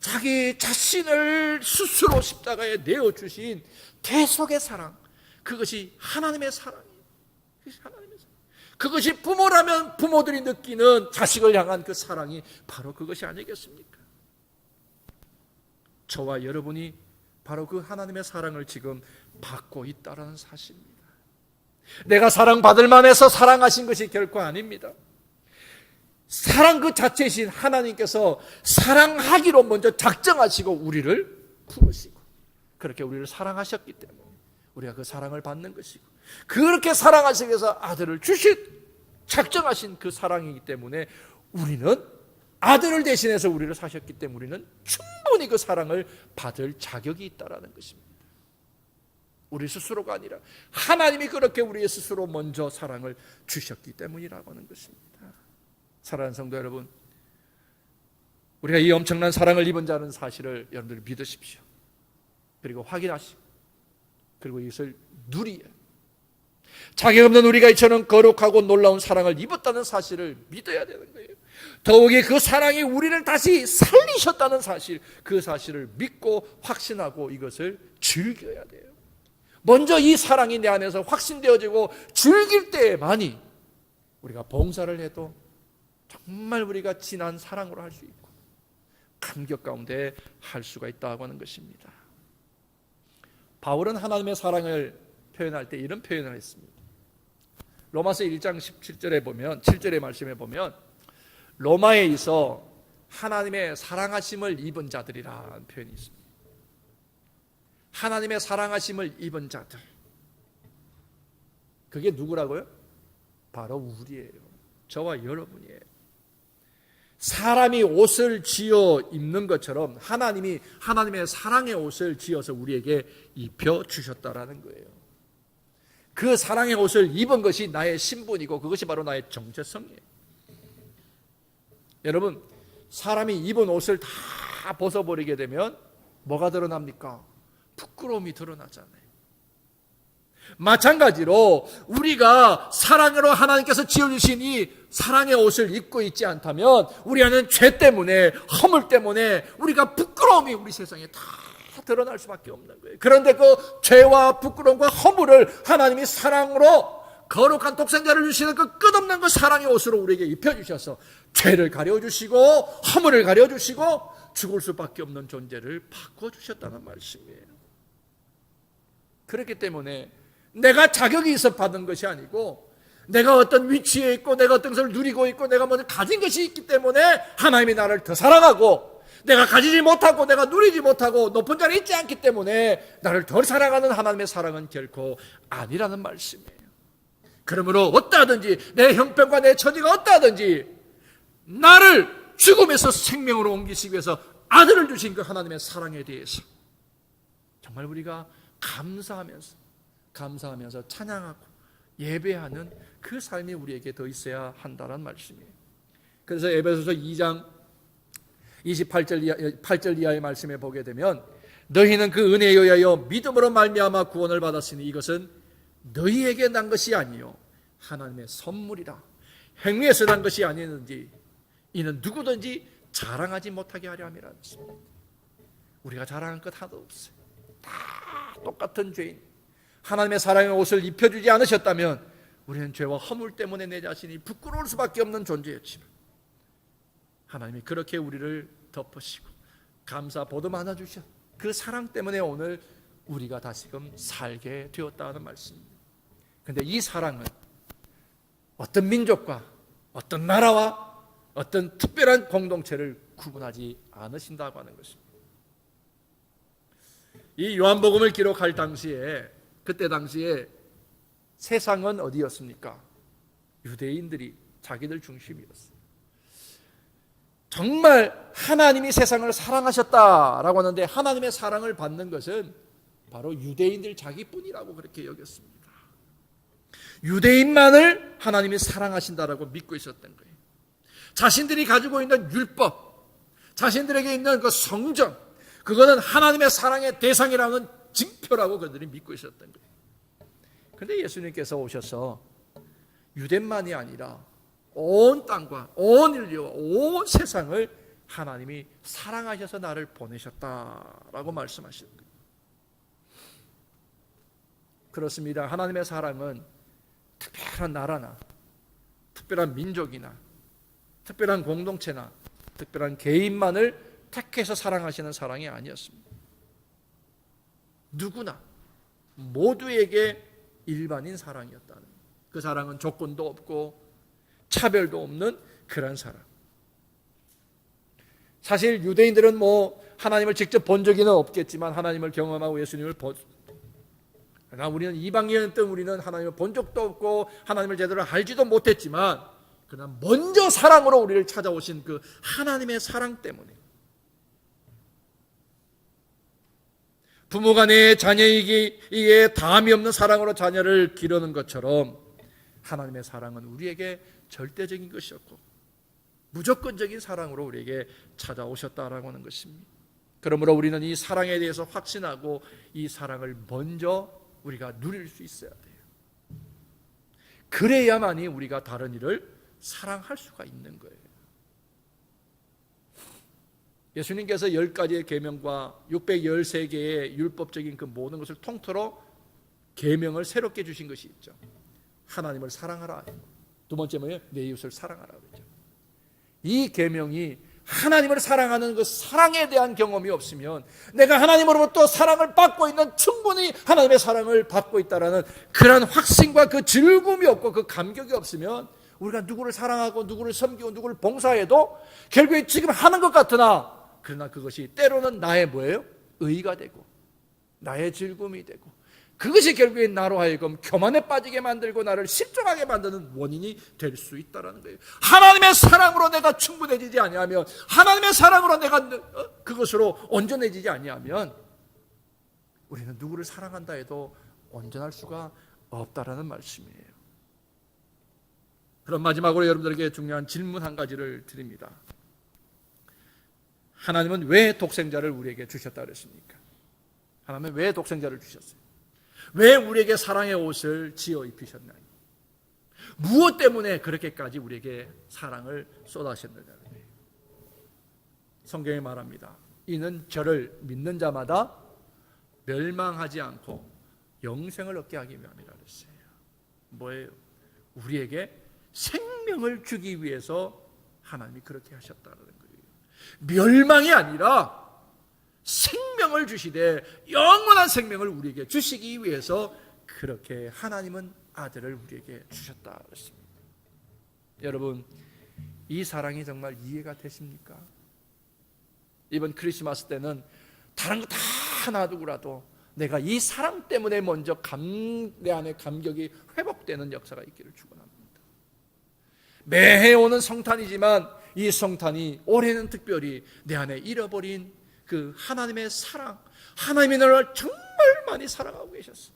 자기 자신을 스스로 십자가에 내어주신 대속의 사랑, 그것이 하나님의 사랑이에요. 그것이 하나님의 사랑. 그것이 부모라면 부모들이 느끼는 자식을 향한 그 사랑이 바로 그것이 아니겠습니까? 저와 여러분이 바로 그 하나님의 사랑을 지금 받고 있다는 사실입니다. 내가 사랑받을 만해서 사랑하신 것이 결코 아닙니다. 사랑 그 자체이신 하나님께서 사랑하기로 먼저 작정하시고 우리를 품으시고 그렇게 우리를 사랑하셨기 때문에 우리가 그 사랑을 받는 것이고, 그렇게 사랑하시기 위해서 아들을 작정하신 그 사랑이기 때문에 우리는 아들을 대신해서 우리를 사셨기 때문에 우리는 충분히 그 사랑을 받을 자격이 있다는 것입니다. 우리 스스로가 아니라 하나님이 그렇게 우리 스스로 먼저 사랑을 주셨기 때문이라고 하는 것입니다. 사랑하는 성도 여러분, 우리가 이 엄청난 사랑을 입은 자는 사실을 여러분들이 믿으십시오. 그리고 확인하시고 그리고 이것을 누리에 자격 없는 우리가 이처럼 거룩하고 놀라운 사랑을 입었다는 사실을 믿어야 되는 거예요. 더욱이 그 사랑이 우리를 다시 살리셨다는 사실, 그 사실을 믿고 확신하고 이것을 즐겨야 돼요. 먼저 이 사랑이 내 안에서 확신되어지고 즐길 때만이 우리가 봉사를 해도 정말 우리가 진한 사랑으로 할 수 있고 감격 가운데 할 수가 있다고 하는 것입니다. 바울은 하나님의 사랑을 표현할 때 이런 표현을 했습니다. 로마서 1장 17절에 보면, 7절의 말씀에 보면 로마에 있어 하나님의 사랑하심을 입은 자들이라는 표현이 있습니다. 하나님의 사랑하심을 입은 자들, 그게 누구라고요? 바로 우리예요. 저와 여러분이에요. 사람이 옷을 지어 입는 것처럼 하나님이 하나님의 사랑의 옷을 지어서 우리에게 입혀 주셨다라는 거예요. 그 사랑의 옷을 입은 것이 나의 신분이고 그것이 바로 나의 정체성이에요. 여러분, 사람이 입은 옷을 다 벗어버리게 되면 뭐가 드러납니까? 부끄러움이 드러나잖아요. 마찬가지로 우리가 사랑으로 하나님께서 지어주신 이 사랑의 옷을 입고 있지 않다면 우리 안에는 죄 때문에, 허물 때문에 우리가 부끄러움이 우리 세상에 다 드러날 수밖에 없는 거예요. 그런데 그 죄와 부끄러움과 허물을 하나님이 사랑으로 거룩한 독생자를 주시는 그 끝없는 그 사랑의 옷으로 우리에게 입혀주셔서 죄를 가려주시고 허물을 가려주시고 죽을 수밖에 없는 존재를 바꿔주셨다는 말씀이에요. 그렇기 때문에 내가 자격이 있어 받은 것이 아니고 내가 어떤 위치에 있고 내가 어떤 것을 누리고 있고 내가 뭔가 가진 것이 있기 때문에 하나님이 나를 더 사랑하고 내가 가지지 못하고 내가 누리지 못하고 높은 자리에 있지 않기 때문에 나를 더 사랑하는 하나님의 사랑은 결코 아니라는 말씀이에요. 그러므로 어떠하든지 내 형편과 내 처지가 어떠하든지 나를 죽음에서 생명으로 옮기시기 위해서 아들을 주신 그 하나님의 사랑에 대해서 정말 우리가 감사하면서 찬양하고 예배하는 그 삶이 우리에게 더 있어야 한다는 말씀이에요. 그래서 에베소서 2장 8절 이하의 말씀에 보게 되면 너희는 그 은혜에 의하여 믿음으로 말미암아 구원을 받았으니 이것은 너희에게 난 것이 아니요 하나님의 선물이라. 행위에서 난 것이 아니는지 이는 누구든지 자랑하지 못하게 하려 함이라. 우리가 자랑할 것 하나도 없어요. 다 똑같은 죄인. 하나님의 사랑의 옷을 입혀주지 않으셨다면 우리는 죄와 허물 때문에 내 자신이 부끄러울 수밖에 없는 존재였지만 하나님이 그렇게 우리를 덮으시고 감사 보듬어 주셔 그 사랑 때문에 오늘 우리가 다시금 살게 되었다는 말씀입니다. 그런데 이 사랑은 어떤 민족과 어떤 나라와 어떤 특별한 공동체를 구분하지 않으신다고 하는 것입니다. 이 요한복음을 기록할 당시에 그때 당시에 세상은 어디였습니까? 유대인들이 자기들 중심이었어요. 정말 하나님이 세상을 사랑하셨다라고 하는데 하나님의 사랑을 받는 것은 바로 유대인들 자기뿐이라고 그렇게 여겼습니다. 유대인만을 하나님이 사랑하신다라고 믿고 있었던 거예요. 자신들이 가지고 있는 율법, 자신들에게 있는 그 성전, 그거는 하나님의 사랑의 대상이라는 증표라고 그들이 믿고 있었던 거예요. 그런데 예수님께서 오셔서 유대만이 아니라 온 땅과 온 인류와 온 세상을 하나님이 사랑하셔서 나를 보내셨다라고 말씀하시는 거예요. 그렇습니다. 하나님의 사랑은 특별한 나라나 특별한 민족이나 특별한 공동체나 특별한 개인만을 택해서 사랑하시는 사랑이 아니었습니다. 누구나 모두에게 일반인 사랑이었다는 거예요. 그 사랑은 조건도 없고 차별도 없는 그런 사랑. 사실 유대인들은 하나님을 직접 본 적은 없겠지만 하나님을 경험하고 예수님을 그러나 우리는 이방인이었던 우리는 하나님을 본 적도 없고 하나님을 제대로 알지도 못했지만 그러나 먼저 사랑으로 우리를 찾아오신 그 하나님의 사랑 때문에 부모가 내 자녀에게 다함이 없는 사랑으로 자녀를 기르는 것처럼 하나님의 사랑은 우리에게 절대적인 것이었고 무조건적인 사랑으로 우리에게 찾아오셨다라고 하는 것입니다. 그러므로 우리는 이 사랑에 대해서 확신하고 이 사랑을 먼저 우리가 누릴 수 있어야 돼요. 그래야만이 우리가 다른 이를 사랑할 수가 있는 거예요. 예수님께서 10가지의 계명과 613개의 율법적인 그 모든 것을 통틀어 계명을 새롭게 주신 것이 있죠. 하나님을 사랑하라. 두 번째 뭐예요? 내 이웃을 사랑하라 그러죠. 이 계명이 하나님을 사랑하는 그 사랑에 대한 경험이 없으면 내가 하나님으로부터 사랑을 받고 있는 충분히 하나님의 사랑을 받고 있다라는 그런 확신과 그 즐거움이 없고 그 감격이 없으면 우리가 누구를 사랑하고 누구를 섬기고 누구를 봉사해도 결국에 지금 하는 것 같으나 그러나 그것이 때로는 나의 뭐예요? 의의가 되고 나의 즐거움이 되고 그것이 결국엔 나로 하여금 교만에 빠지게 만들고 나를 실종하게 만드는 원인이 될 수 있다는 거예요. 하나님의 사랑으로 내가 충분해지지 아니하면, 하나님의 사랑으로 내가 그것으로 온전해지지 아니하면 우리는 누구를 사랑한다 해도 온전할 수가 없다라는 말씀이에요. 그럼 마지막으로 여러분들에게 중요한 질문 한 가지를 드립니다. 하나님은 왜 독생자를 우리에게 주셨다 그랬습니까? 하나님은 왜 독생자를 주셨어요? 왜 우리에게 사랑의 옷을 지어 입히셨나요? 무엇 때문에 그렇게까지 우리에게 사랑을 쏟아셨느냐는 거예요. 성경이 말합니다. 이는 저를 믿는 자마다 멸망하지 않고 영생을 얻게 하기 위함이라 그랬어요. 뭐예요? 우리에게 생명을 주기 위해서 하나님이 그렇게 하셨다는 거예요. 멸망이 아니라 생명을 주시되 영원한 생명을 우리에게 주시기 위해서 그렇게 하나님은 아들을 우리에게 주셨다 그랬습니다. 여러분, 이 사랑이 정말 이해가 되십니까? 이번 크리스마스 때는 다른 거 다 놔두고라도 내가 이 사랑 때문에 먼저 내 안에 감격이 회복되는 역사가 있기를 축원합니다. 매해 오는 성탄이지만 이 성탄이 올해는 특별히 내 안에 잃어버린 그 하나님의 사랑, 하나님이 나를 정말 많이 사랑하고 계셨어.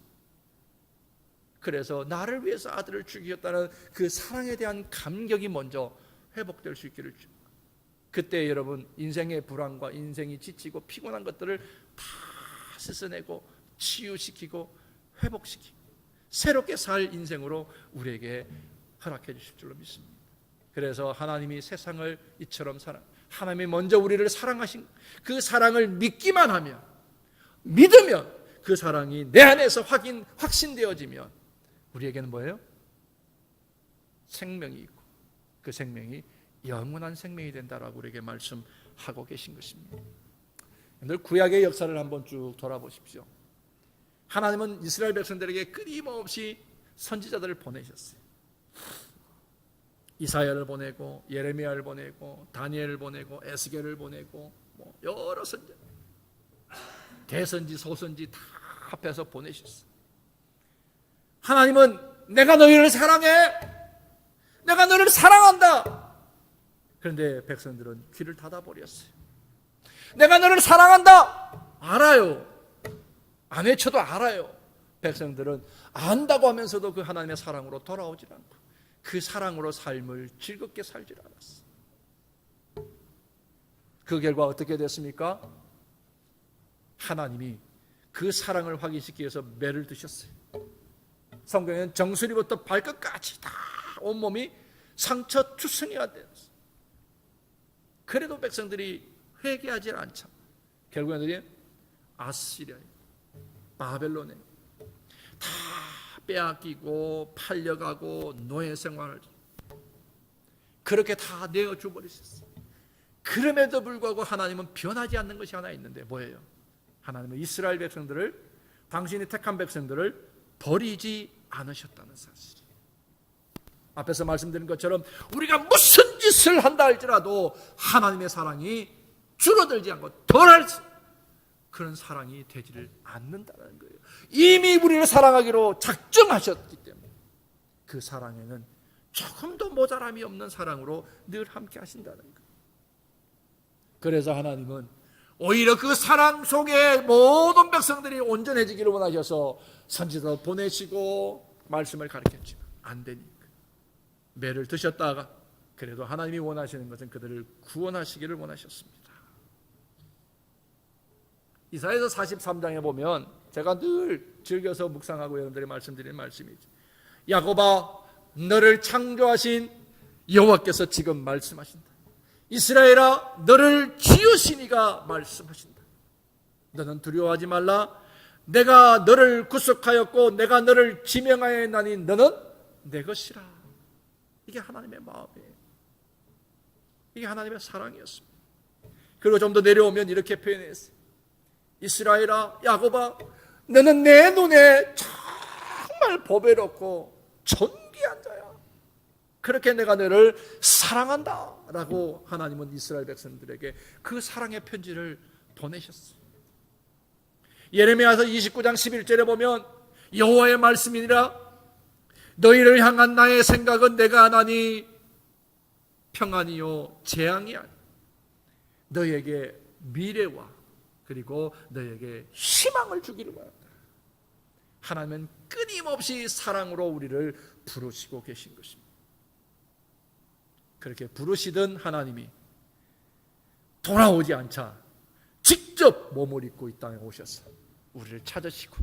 그래서 나를 위해서 아들을 죽이셨다는 그 사랑에 대한 감격이 먼저 회복될 수 있기를. 그때 여러분 인생의 불안과 인생이 지치고 피곤한 것들을 다 씻어내고 치유시키고 회복시키고 새롭게 살 인생으로 우리에게 허락해 주실 줄로 믿습니다. 그래서 하나님이 세상을 이처럼 하나님이 먼저 우리를 사랑하신 그 사랑을 믿기만 하면, 믿으면 그 사랑이 내 안에서 확신되어지면 우리에게는 뭐예요? 생명이 있고 그 생명이 영원한 생명이 된다라고 우리에게 말씀하고 계신 것입니다. 늘 구약의 역사를 한번 쭉 돌아보십시오. 하나님은 이스라엘 백성들에게 끊임없이 선지자들을 보내셨어요. 이사야를 보내고 예레미야를 보내고 다니엘을 보내고 에스겔을 보내고 여러 선지, 대선지 소선지 다 합해서 보내셨어요. 하나님은 내가 너희를 사랑해, 내가 너희를 사랑한다. 그런데 백성들은 귀를 닫아버렸어요. 내가 너를 사랑한다 알아요. 안 외쳐도 알아요. 백성들은 안다고 하면서도 그 하나님의 사랑으로 돌아오질 않고 그 사랑으로 삶을 즐겁게 살질 않았어. 그 결과 어떻게 됐습니까? 하나님이 그 사랑을 확인시키기 위해서 매를 드셨어요. 성경에는 정수리부터 발끝까지 다 온몸이 상처투성이가 되었어요. 그래도 백성들이 회개하지 않자 결국에는 아시리아에, 바벨론에 다 빼앗기고 팔려가고 노예 생활을 그렇게 다 내어줘 버리셨어요. 그럼에도 불구하고 하나님은 변하지 않는 것이 하나 있는데 뭐예요? 하나님은 이스라엘 백성들을, 당신이 택한 백성들을 버리지 않으셨다는 사실이에요. 앞에서 말씀드린 것처럼 우리가 무슨 짓을 한다 할지라도 하나님의 사랑이 줄어들지 않고 덜할 그런 사랑이 되지를 않는다는 거예요. 이미 우리를 사랑하기로 작정하셨기 때문에 그 사랑에는 조금도 모자람이 없는 사랑으로 늘 함께 하신다는 거예요. 그래서 하나님은 오히려 그 사랑 속에 모든 백성들이 온전해지기를 원하셔서 선지자도 보내시고 말씀을 가르쳤지만 안 되니까 매를 드셨다가 그래도 하나님이 원하시는 것은 그들을 구원하시기를 원하셨습니다. 이사야서 43장에 보면 제가 늘 즐겨서 묵상하고 여러분들이 말씀드리는 말씀이죠. 야곱아, 너를 창조하신 여호와께서 지금 말씀하신다. 이스라엘아, 너를 지으신 이가 말씀하신다. 너는 두려워하지 말라. 내가 너를 구속하였고 내가 너를 지명하였나니 너는 내 것이라. 이게 하나님의 마음이에요. 이게 하나님의 사랑이었습니다. 그리고 좀 더 내려오면 이렇게 표현했어요. 이스라엘아, 야곱아, 너는 내 눈에 정말 보배롭고 존귀한 자야. 그렇게 내가 너를 사랑한다 라고 하나님은 이스라엘 백성들에게 그 사랑의 편지를 보내셨어요. 예레미야서 29장 11절에 보면 여호와의 말씀이니라. 너희를 향한 나의 생각은 내가 하나니 평안이요 재앙이 아니, 너희에게 미래와 그리고 너희에게 희망을 주기를 바란다. 하나님은 끊임없이 사랑으로 우리를 부르시고 계신 것입니다. 그렇게 부르시던 하나님이 돌아오지 않자 직접 몸을 입고 이 땅에 오셔서 우리를 찾으시고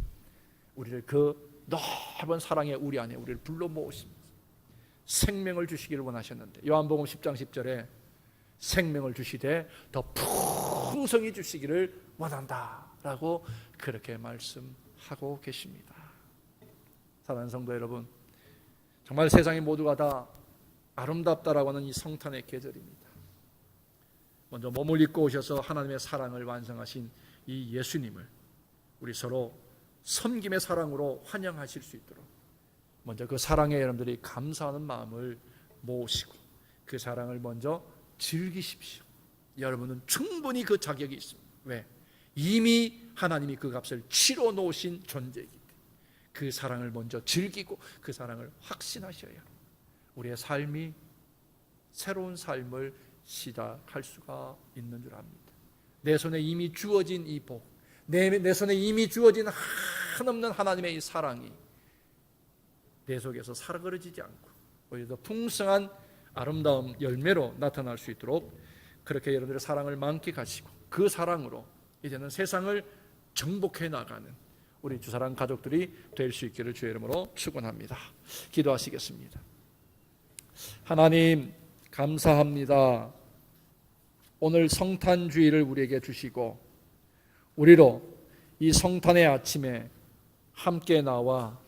우리를 그 넓은 사랑의 우리 안에 우리를 불러 모으시면서 생명을 주시기를 원하셨는데, 요한복음 10장 10절에 생명을 주시되 더 풍성히 주시기를 원한다라고 그렇게 말씀하고 계십니다. 사랑하는 성도 여러분, 정말 세상이 모두가 다 아름답다라고 하는 이 성탄의 계절입니다. 먼저 몸을 입고 오셔서 하나님의 사랑을 완성하신 이 예수님을 우리 서로 섬김의 사랑으로 환영하실 수 있도록 먼저 그 사랑에 여러분들이 감사하는 마음을 모으시고 그 사랑을 먼저 즐기십시오. 여러분은 충분히 그 자격이 있습니다. 왜? 이미 하나님이 그 값을 치러 놓으신 존재이기 때문에 그 사랑을 먼저 즐기고 그 사랑을 확신하셔야 우리의 삶이 새로운 삶을 시작할 수가 있는 줄 압니다. 내 손에 이미 주어진 이 복, 내 손에 이미 주어진 한없는 하나님의 이 사랑이 내 속에서 사그러지지 않고 오히려 더 풍성한 아름다움 열매로 나타날 수 있도록 그렇게 여러분들의 사랑을 만끽하시고 그 사랑으로 이제는 세상을 정복해 나가는 우리 주사랑 가족들이 될 수 있기를 주의 이름으로 축원합니다. 기도하시겠습니다. 하나님 감사합니다. 오늘 성탄주의를 우리에게 주시고 우리로 이 성탄의 아침에 함께 나와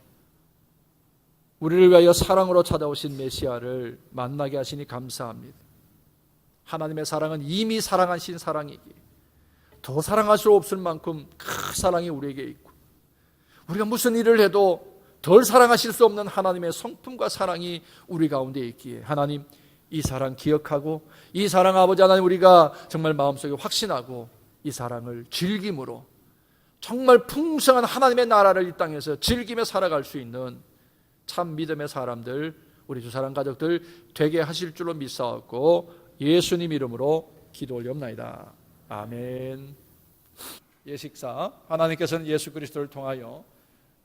우리를 위하여 사랑으로 찾아오신 메시아를 만나게 하시니 감사합니다. 하나님의 사랑은 이미 사랑하신 사랑이기에 더 사랑할 수 없을 만큼 큰 사랑이 우리에게 있고 우리가 무슨 일을 해도 덜 사랑하실 수 없는 하나님의 성품과 사랑이 우리 가운데 있기에 하나님 이 사랑 기억하고 이 사랑 아버지 하나님 우리가 정말 마음속에 확신하고 이 사랑을 즐김으로 정말 풍성한 하나님의 나라를 이 땅에서 즐기며 살아갈 수 있는 참 믿음의 사람들 우리 주사랑 가족들 되게 하실 줄로 믿사옵고 예수님 이름으로 기도 올리옵나이다. 아멘. 예식사 하나님께서는 예수 그리스도를 통하여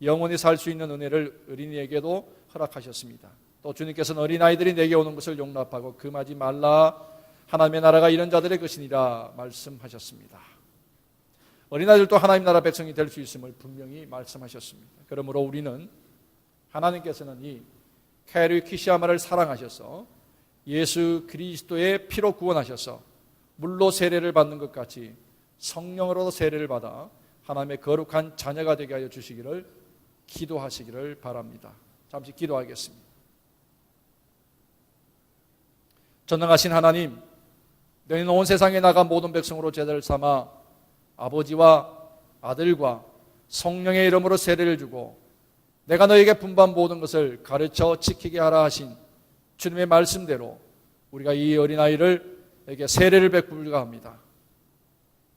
영원히 살 수 있는 은혜를 어린이에게도 허락하셨습니다. 또 주님께서는 어린아이들이 내게 오는 것을 용납하고 금하지 말라 하나님의 나라가 이런 자들의 것이니라 말씀하셨습니다. 어린아이들도 하나님 나라 백성이 될 수 있음을 분명히 말씀하셨습니다. 그러므로 우리는 하나님께서는 이 캐리 키시아마를 사랑하셔서 예수 그리스도의 피로 구원하셔서 물로 세례를 받는 것 같이 성령으로 세례를 받아 하나님의 거룩한 자녀가 되게 하여 주시기를 기도하시기를 바랍니다. 잠시 기도하겠습니다. 전능하신 하나님, 너희는 온 세상에 나가 모든 백성으로 제자를 삼아 아버지와 아들과 성령의 이름으로 세례를 주고 내가 너에게 분부한 모든 것을 가르쳐 지키게 하라 하신 주님의 말씀대로 우리가 이 어린아이에게 세례를 베풀려 합니다.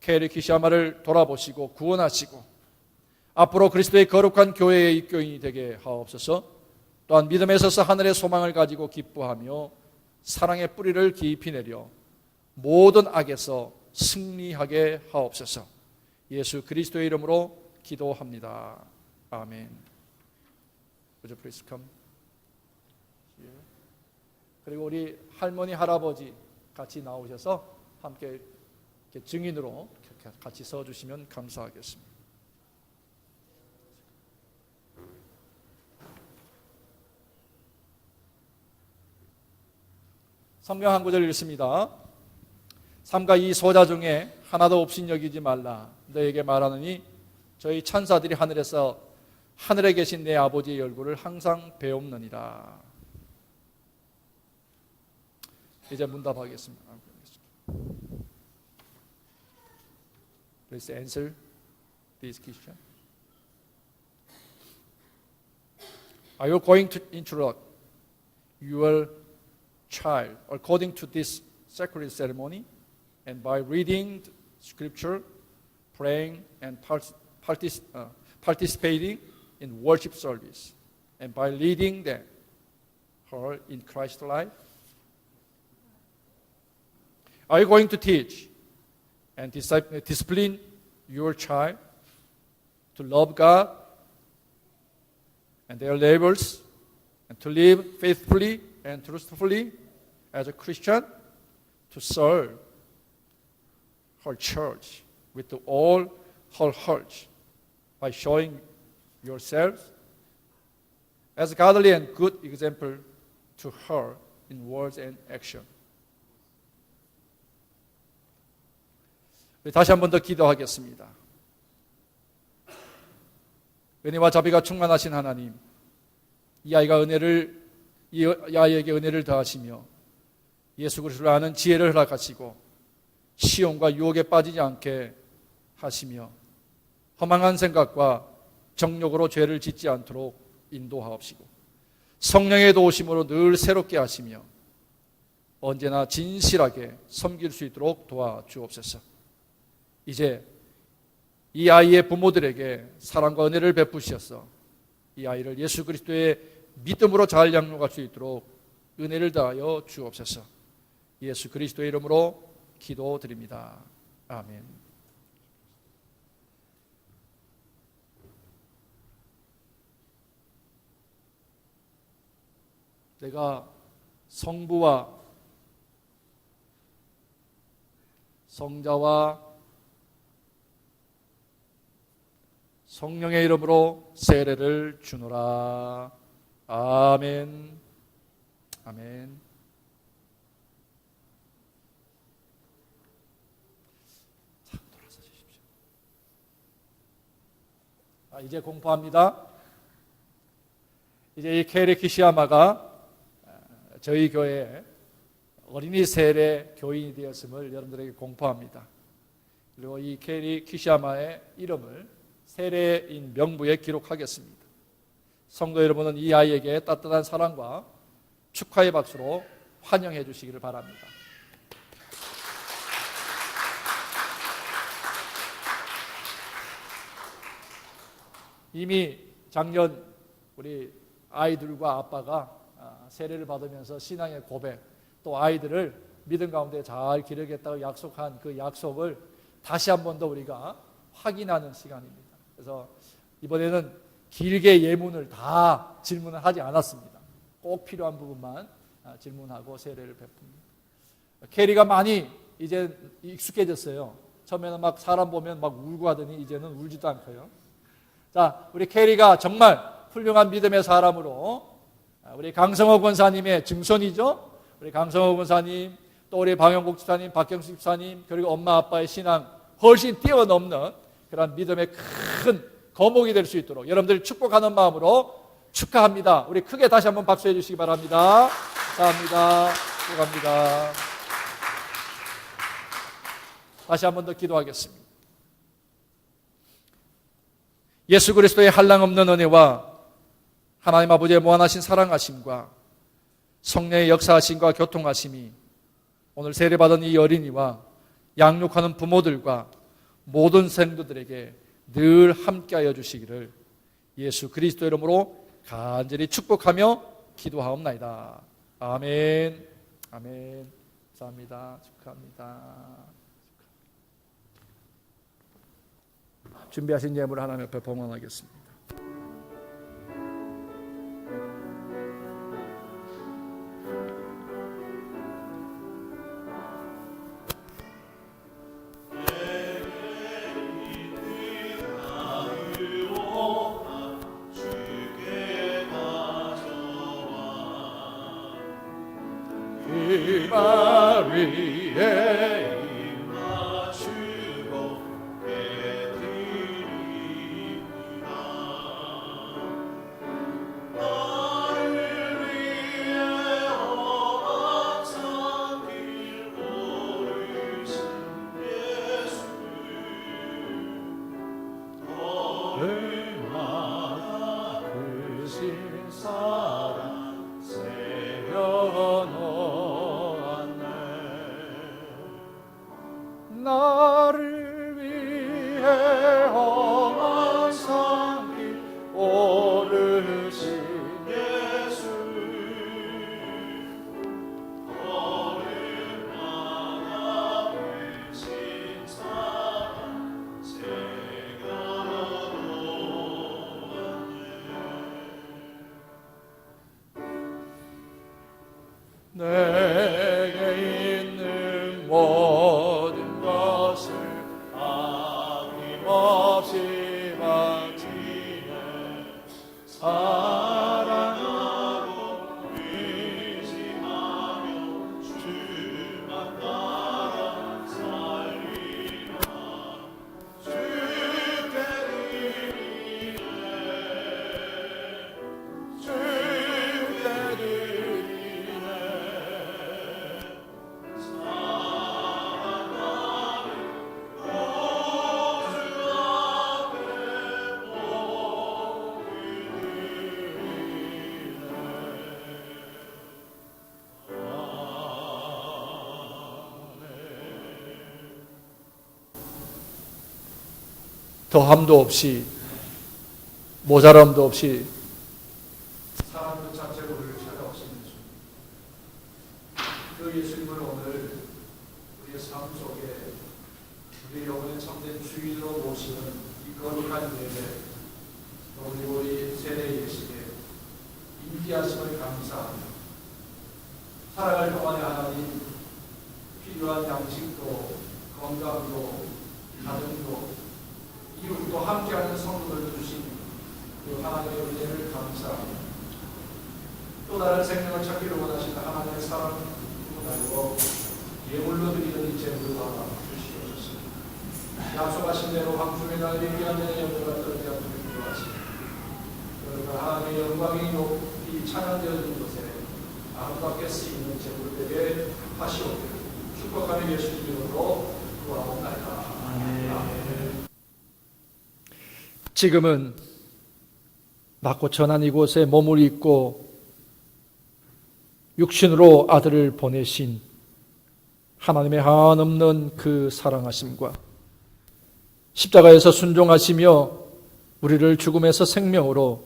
캐리 키시아마를 돌아보시고 구원하시고 앞으로 그리스도의 거룩한 교회의 입교인이 되게 하옵소서. 또한 믿음에 있어서 하늘의 소망을 가지고 기뻐하며 사랑의 뿌리를 깊이 내려 모든 악에서 승리하게 하옵소서. 예수 그리스도의 이름으로 기도합니다. 아멘. Would you please come? 그리고 우리 할머니 할아버지 같이 나오셔서 함께 이렇게 증인으로 같이 서주시면 감사하겠습니다. 성경 한 구절 읽습니다. 삼가 이 소자 중에 하나도 없인 여기지 말라. 너에게 말하느니 저희 천사들이 하늘에 계신 내 아버지의 얼굴을 항상 배옵느니라. 이제 문답하겠습니다. Please answer this question. Are you going to introduce your child according to this sacred ceremony and by reading scripture, praying and participating in worship service and by leading them, her in Christ's life? Are you going to teach and discipline your child to love God and their neighbors and to live faithfully and truthfully as a Christian, to serve her church with all her heart by showing yourself as a godly and good example to her in words and action? 우리 다시 한 번 더 기도하겠습니다. 은혜와 자비가 충만하신 하나님, 이 아이에게 은혜를 더하시며 예수 그리스도를 아는 지혜를 허락하시고 시험과 유혹에 빠지지 않게 하시며 허망한 생각과 정욕으로 죄를 짓지 않도록 인도하옵시고 성령의 도우심으로 늘 새롭게 하시며 언제나 진실하게 섬길 수 있도록 도와주옵소서. 이제 이 아이의 부모들에게 사랑과 은혜를 베푸셔서 이 아이를 예수 그리스도의 믿음으로 잘 양육할 수 있도록 은혜를 다하여 주옵소서. 예수 그리스도의 이름으로 기도드립니다. 아멘. 내가 성부와 성자와 성령의 이름으로 세례를 주노라. 아멘. 아멘. 자, 돌아서 주십시오. 이제 공포합니다. 이제 이 케리 키시야마가 저희 교회에 어린이 세례 교인이 되었음을 여러분들에게 공포합니다. 그리고 이 케리 키시야마의 이름을 세례인 명부에 기록하겠습니다. 성도 여러분은 이 아이에게 따뜻한 사랑과 축하의 박수로 환영해 주시기를 바랍니다. 이미 작년 우리 아이들과 아빠가 세례를 받으면서 신앙의 고백, 또 아이들을 믿음 가운데 잘 기르겠다고 약속한 그 약속을 다시 한 번 더 우리가 확인하는 시간입니다. 그래서 이번에는 길게 예문을 다 질문을 하지 않았습니다. 꼭 필요한 부분만 질문하고 세례를 베풉니다. 캐리가 많이 이제 익숙해졌어요. 처음에는 막 사람 보면 막 울고 하더니 이제는 울지도 않고요. 자, 우리 캐리가 정말 훌륭한 믿음의 사람으로 우리 강성호 권사님의 증손이죠. 우리 강성호 권사님, 또 우리 방영국 집사님, 박경수 집사님, 그리고 엄마 아빠의 신앙 훨씬 뛰어넘는 그런 믿음의 큰 거목이 될 수 있도록 여러분들 축복하는 마음으로 축하합니다. 우리 크게 다시 한번 박수해 주시기 바랍니다. 감사합니다. 축복합니다. 다시 한번 더 기도하겠습니다. 예수 그리스도의 한량없는 은혜와 하나님 아버지의 무한하신 사랑하심과 성령의 역사하심과 교통하심이 오늘 세례받은 이 어린이와 양육하는 부모들과 모든 성도들에게 늘 함께하여 주시기를 예수 그리스도 이름으로 간절히 축복하며 기도하옵나이다. 아멘. 아멘. 감사합니다. 축하합니다. 준비하신 예물 하나님 앞에 봉헌하겠습니다. 마리에 나를 위해 험한 산길 내게 있는 모든 것을 아낌없이 바치네. 사랑하고 의지하며 주만 따라 살리라. 주께 드리네. 주께 드리네. 사랑하는 오주 앞에 더함도 없이 모자람도 없이 사람 그 자체로 우리를 찾아오시는 주, 그 예수님을 오늘 우리의 삶 속에 우리 영혼의 참된 주인으로 모시는 이 거룩한 예배, 우리 세대 예식에 인기하심을 감사하며 살아갈 동안에 하나님 필요한 양식도 건강도 가정도 이웃도 함께하는 성도를 주신 그 하나님의 은혜를 감사하며 또 다른 생명을 찾기를 원하시는 하나님의 사랑을 알고 예물로 드리는 이 제물을 받아 주시옵소서. 약속하신 대로 황금의 날 예비한 내 영광을 떨지 않도록 기도하시며 그러나 하나님의 영광이 높이 찬양되어지는 곳에 아름답게 쓰이는 제물을 되게 하시옵기를 축복하는 예수님 이름으로 구하옵나이다. 아멘. 지금은 낮고 천한 이곳에 몸을 입고 육신으로 아들을 보내신 하나님의 한없는 그 사랑하심과 십자가에서 순종하시며 우리를 죽음에서 생명으로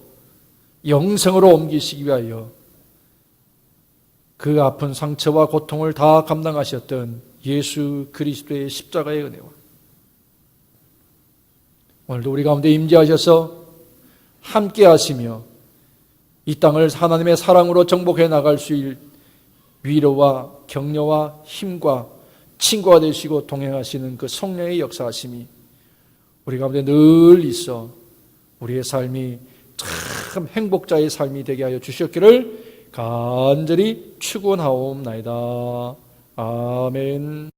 영생으로 옮기시기 위하여 그 아픈 상처와 고통을 다 감당하셨던 예수 그리스도의 십자가의 은혜와 오늘도 우리 가운데 임재하셔서 함께 하시며 이 땅을 하나님의 사랑으로 정복해 나갈 수 있는 위로와 격려와 힘과 친구가 되시고 동행하시는 그 성령의 역사하심이 우리 가운데 늘 있어 우리의 삶이 참 행복자의 삶이 되게 하여 주셨기를 간절히 축원하옵나이다. 아멘.